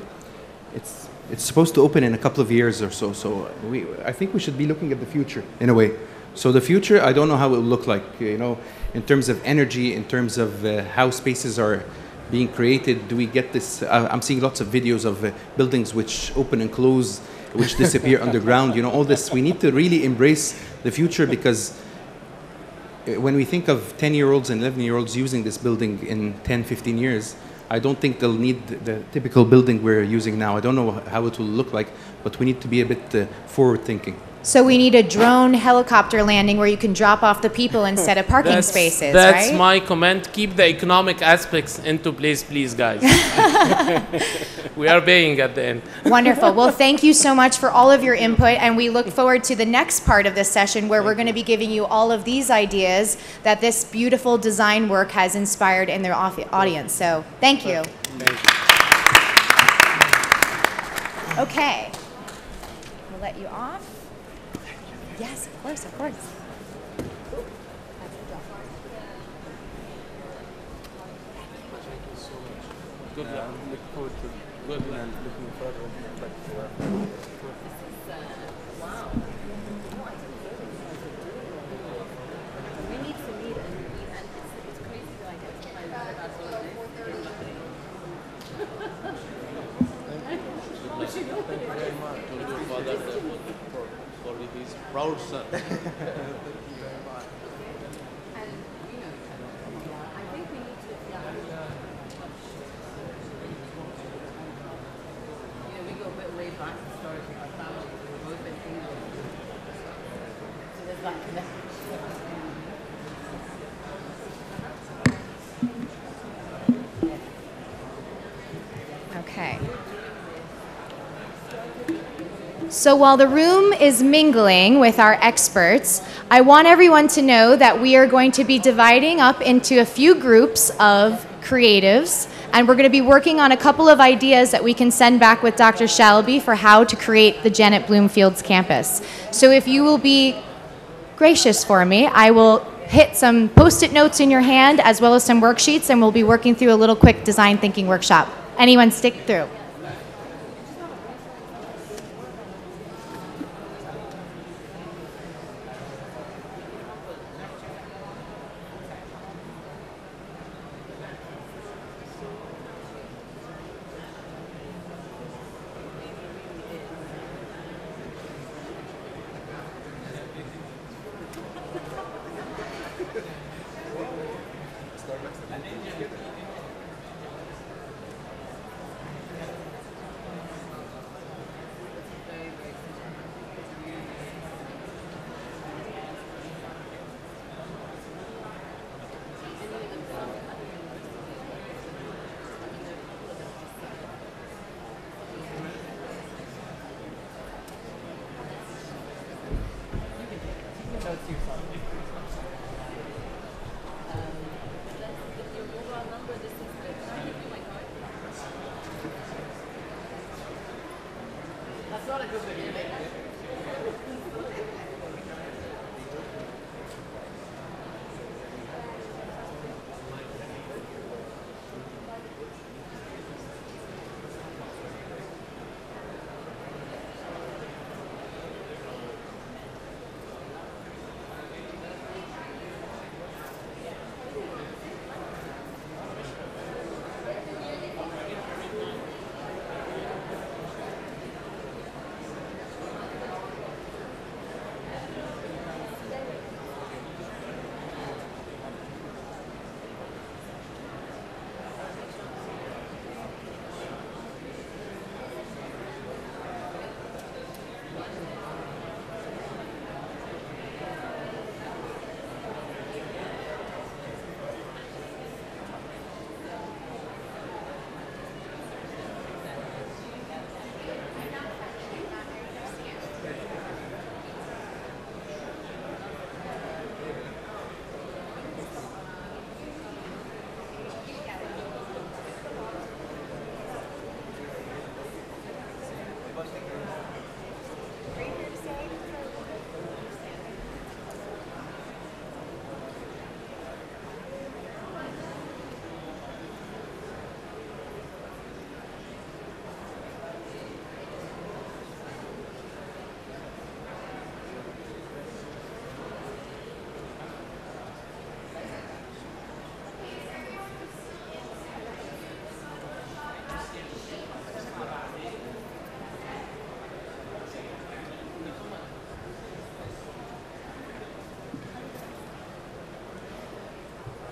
it's supposed to open in a couple of years or so. So I think we should be looking at the future in a way. So the future, I don't know how it will look like, you know, in terms of energy, in terms of how spaces are being created. Do we get this? I'm seeing lots of videos of buildings which open and close, which disappear underground. You know, all this. We need to really embrace the future, because when we think of 10-year-olds and 11-year-olds using this building in 10, 15 years, I don't think they'll need the typical building we're using now. I don't know how it will look like, but we need to be a bit forward-thinking. So we need a drone helicopter landing where you can drop off the people instead of parking spaces, that's right? my comment. Keep the economic aspects into place, please, guys. We are paying at the end. Wonderful. Well, thank you so much for all of your input, and we look forward to the next part of this session where we're going to be giving you all of these ideas that this beautiful design work has inspired in their audience. So thank you. Thank you. Okay. We'll let you off. Yes, of course, of course. Good luck. Look forward to good luck. Looking forward. Wow. We need to meet and it's crazy to identify that about Thank you very much to your father for his proud son. Thank you very much. And you know each other. I think we need to we go a bit way back historically. Our families were both in England. So there's that connection. Okay. So while the room is mingling with our experts, I want everyone to know that we are going to be dividing up into a few groups of creatives, and we're going to be working on a couple of ideas that we can send back with Dr. Shalaby for how to create the Janet Bloomfield's campus. So if you will be gracious for me, I will hit some post-it notes in your hand as well as some worksheets, and we'll be working through a little quick design thinking workshop. Anyone stick through?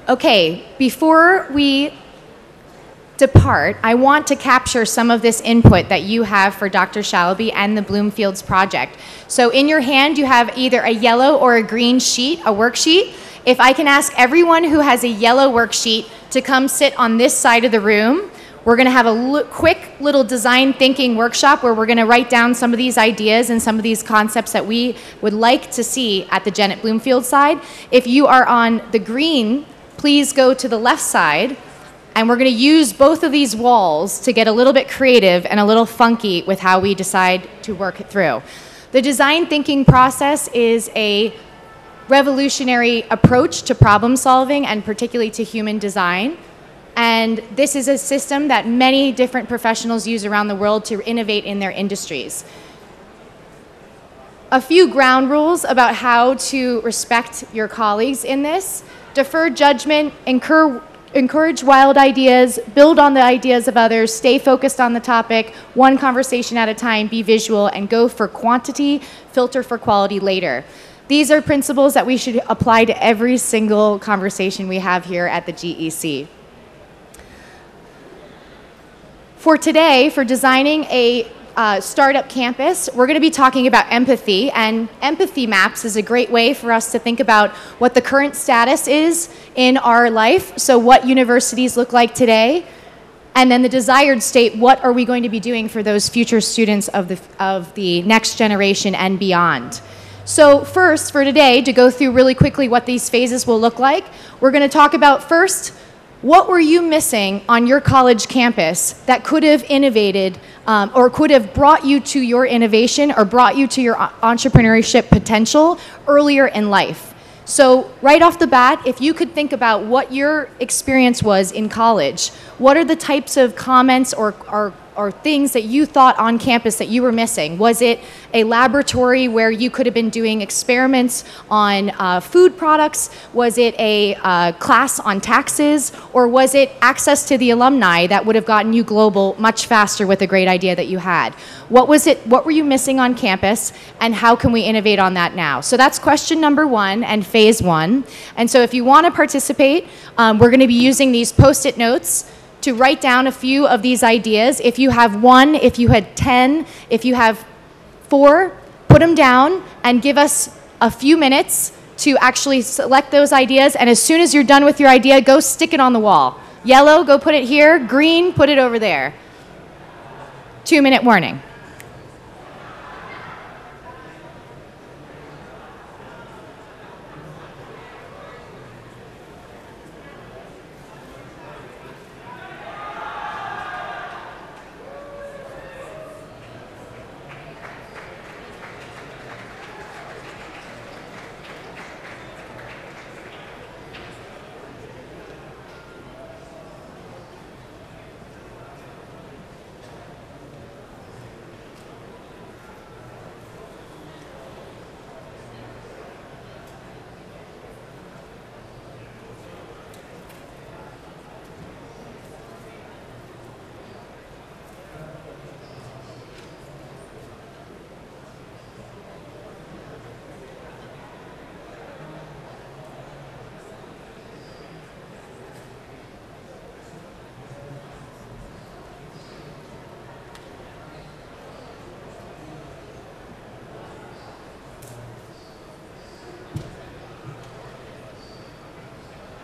Okay, before we depart, I want to capture some of this input that you have for Dr. Shalaby and the Bloomfield's project. So in your hand, you have either a yellow or a green sheet, a worksheet. If I can ask everyone who has a yellow worksheet to come sit on this side of the room, we're going to have a quick little design thinking workshop where we're going to write down some of these ideas and some of these concepts that we would like to see at the Janet Bloomfield side. If you are on the green, please go to the left side, and we're going to use both of these walls to get a little bit creative and a little funky with how we decide to work it through. The design thinking process is a revolutionary approach to problem solving and particularly to human design. And this is a system that many different professionals use around the world to innovate in their industries. A few ground rules about how to respect your colleagues in this: defer judgment, encourage wild ideas, build on the ideas of others, stay focused on the topic, one conversation at a time, be visual, and go for quantity, filter for quality later. These are principles that we should apply to every single conversation we have here at the GEC. For today, for designing a startup campus, we're going to be talking about empathy, and empathy maps is a great way for us to think about what the current status is in our life, so what universities look like today, and then the desired state, what are we going to be doing for those future students of the next generation and beyond. So first, for today, to go through really quickly what these phases will look like, we're going to talk about first What were you missing on your college campus that could have innovated or could have brought you to your innovation or brought you to your entrepreneurship potential earlier in life? So right off the bat, if you could think about what your experience was in college, what are the types of comments or things that you thought on campus that you were missing? Was it a laboratory where you could have been doing experiments on food products? Was it a class on taxes? Or was it access to the alumni that would have gotten you global much faster with a great idea that you had? What was it? What were you missing on campus? And how can we innovate on that now? So that's question number 1 and phase 1. And so if you want to participate, we're going to be using these Post-it notes to write down a few of these ideas. If you have 1, if you had 10, if you have 4, put them down and give us a few minutes to actually select those ideas. And as soon as you're done with your idea, go stick it on the wall. Yellow, go put it here. Green, put it over there. 2-minute warning.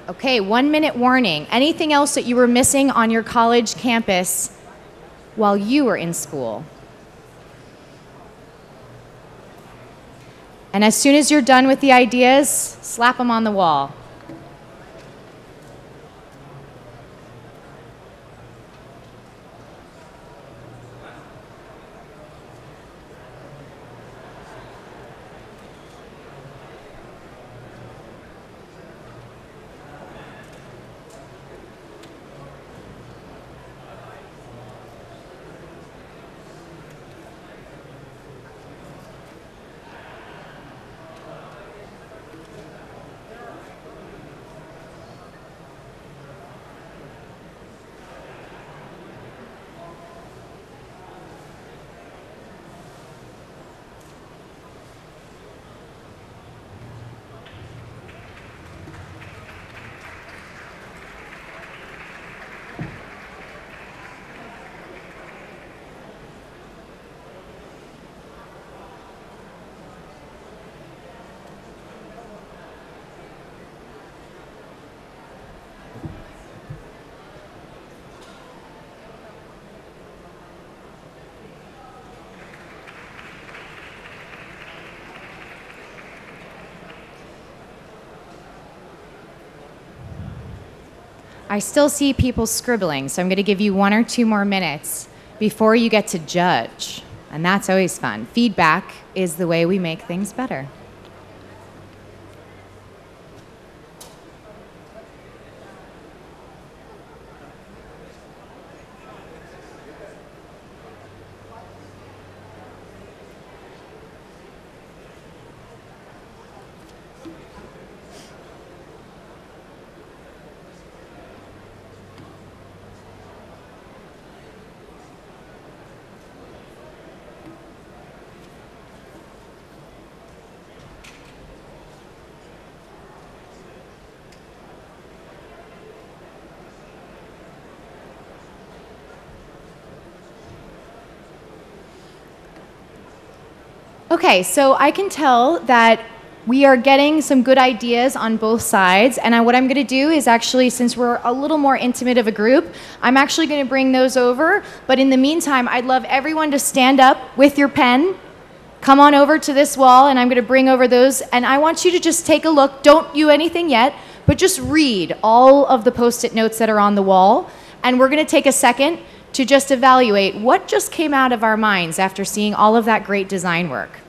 Okay, 1-minute warning. Anything else that you were missing on your college campus while you were in school? And as soon as you're done with the ideas, slap them on the wall. I still see people scribbling, so I'm going to give you 1 or 2 more minutes before you get to judge. And that's always fun. Feedback is the way we make things better. Okay, so I can tell that we are getting some good ideas on both sides, and what I'm going to do is actually, since we're a little more intimate of a group, I'm actually going to bring those over, but in the meantime, I'd love everyone to stand up with your pen, come on over to this wall, and I'm going to bring over those, and I want you to just take a look. Don't do anything yet, but just read all of the Post-it notes that are on the wall, and we're going to take a second to just evaluate what just came out of our minds after seeing all of that great design work.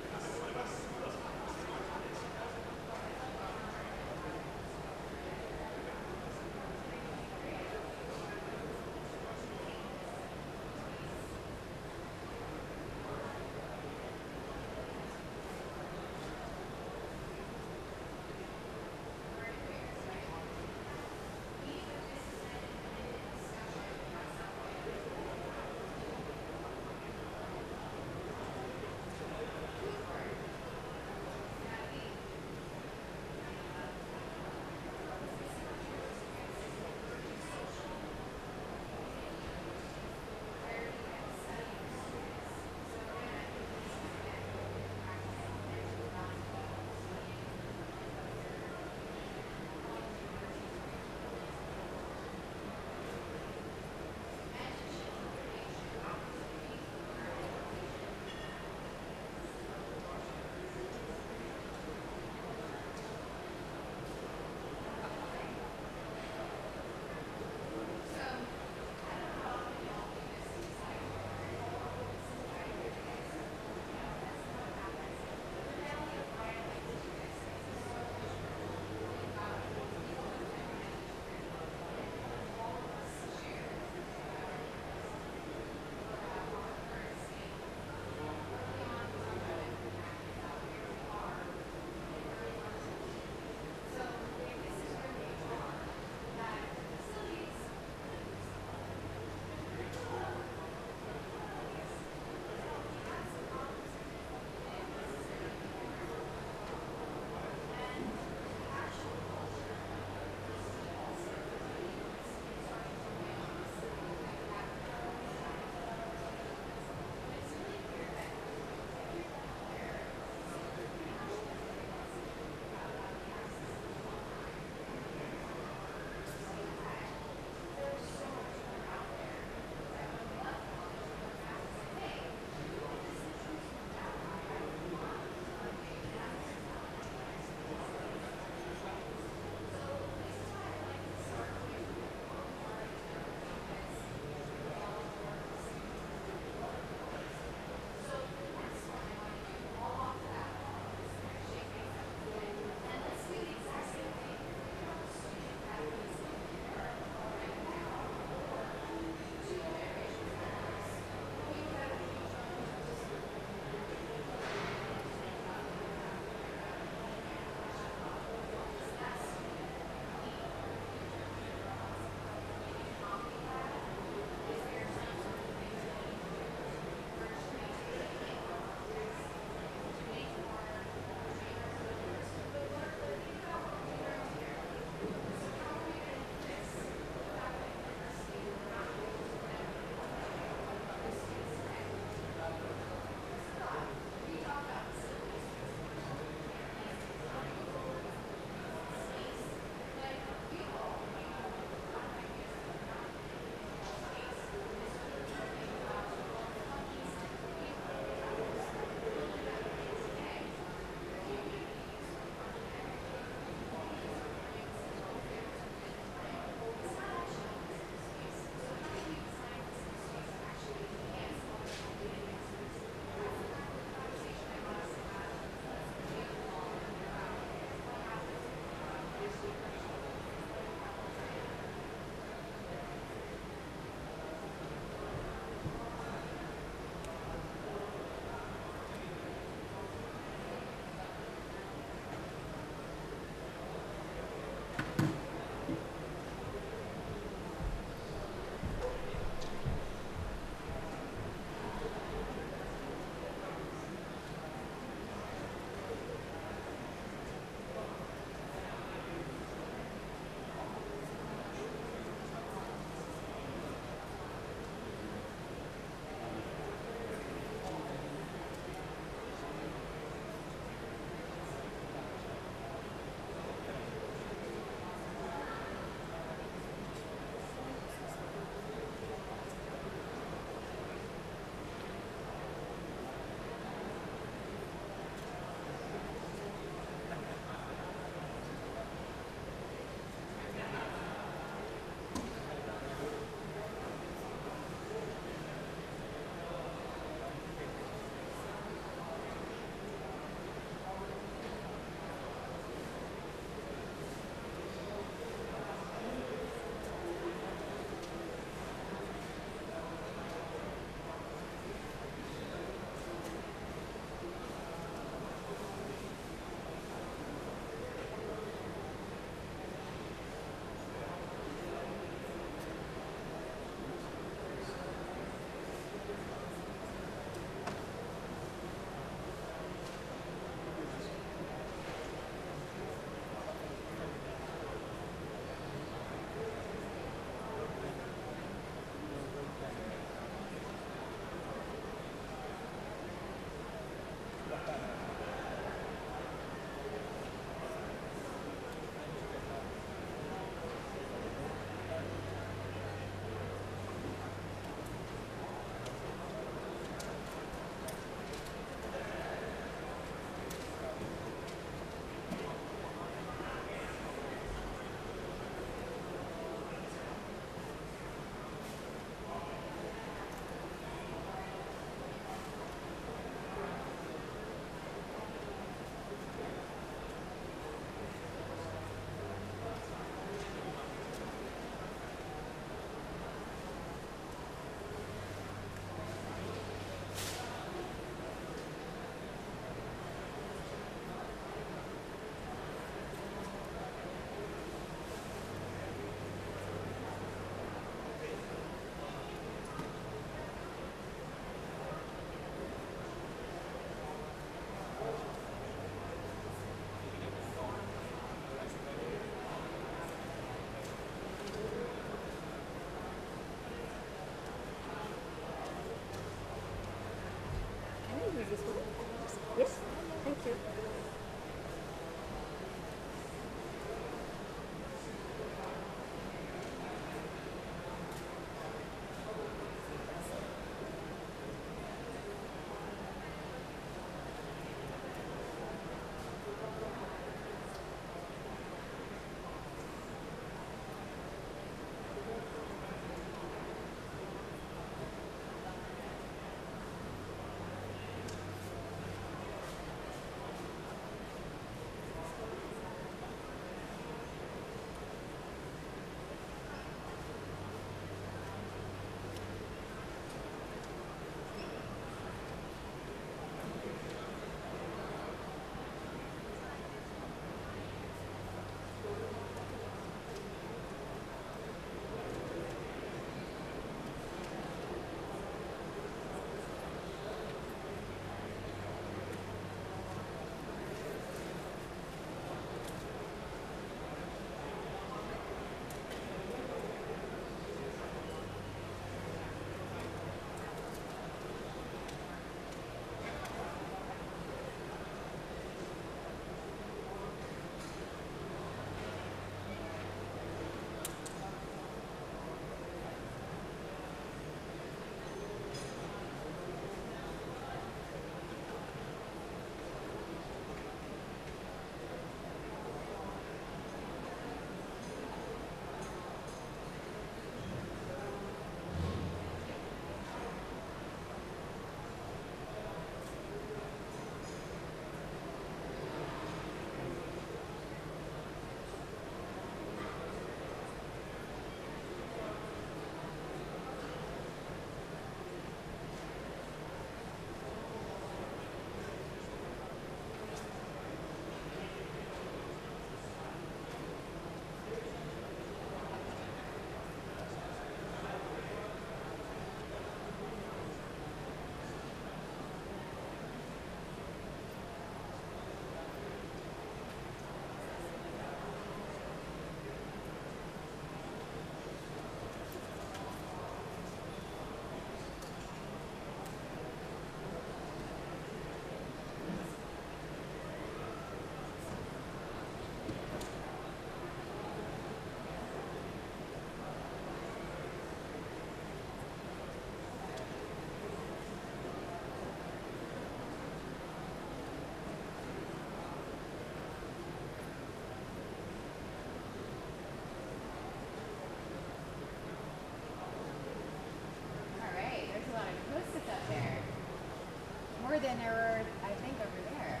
and there were, I think, over there.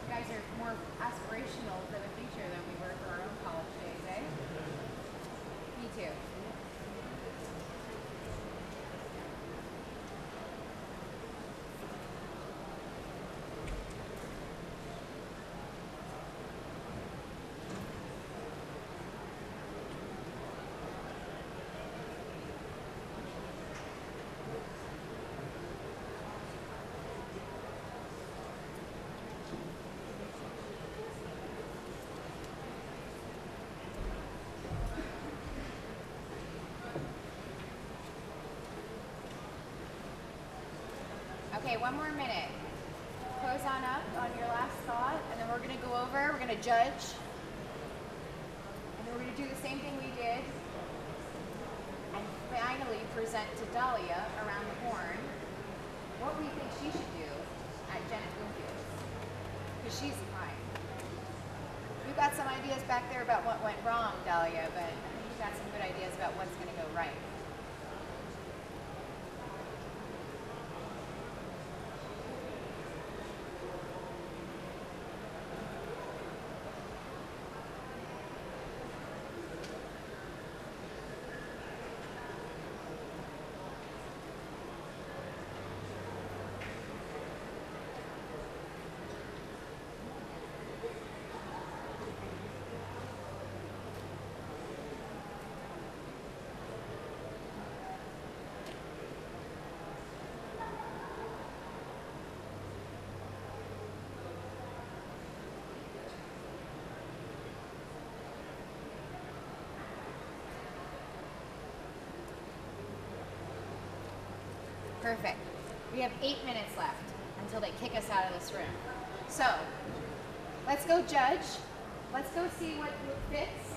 You guys are more aspirational for the future than we were for our own college days, eh? Me too. Okay, one more minute. Close on up on your last thought, and then we're going to go over, we're going to judge, and then we're going to do the same thing we did, and finally present to Dahlia around the horn what we think she should do at Janet Bloomfield, because she's fine. We've got some ideas back there about what went wrong, Dahlia, but I think we've got some good ideas about what's going to go right. Perfect. We have 8 minutes left until they kick us out of this room. So, let's go judge. Let's go see what fits.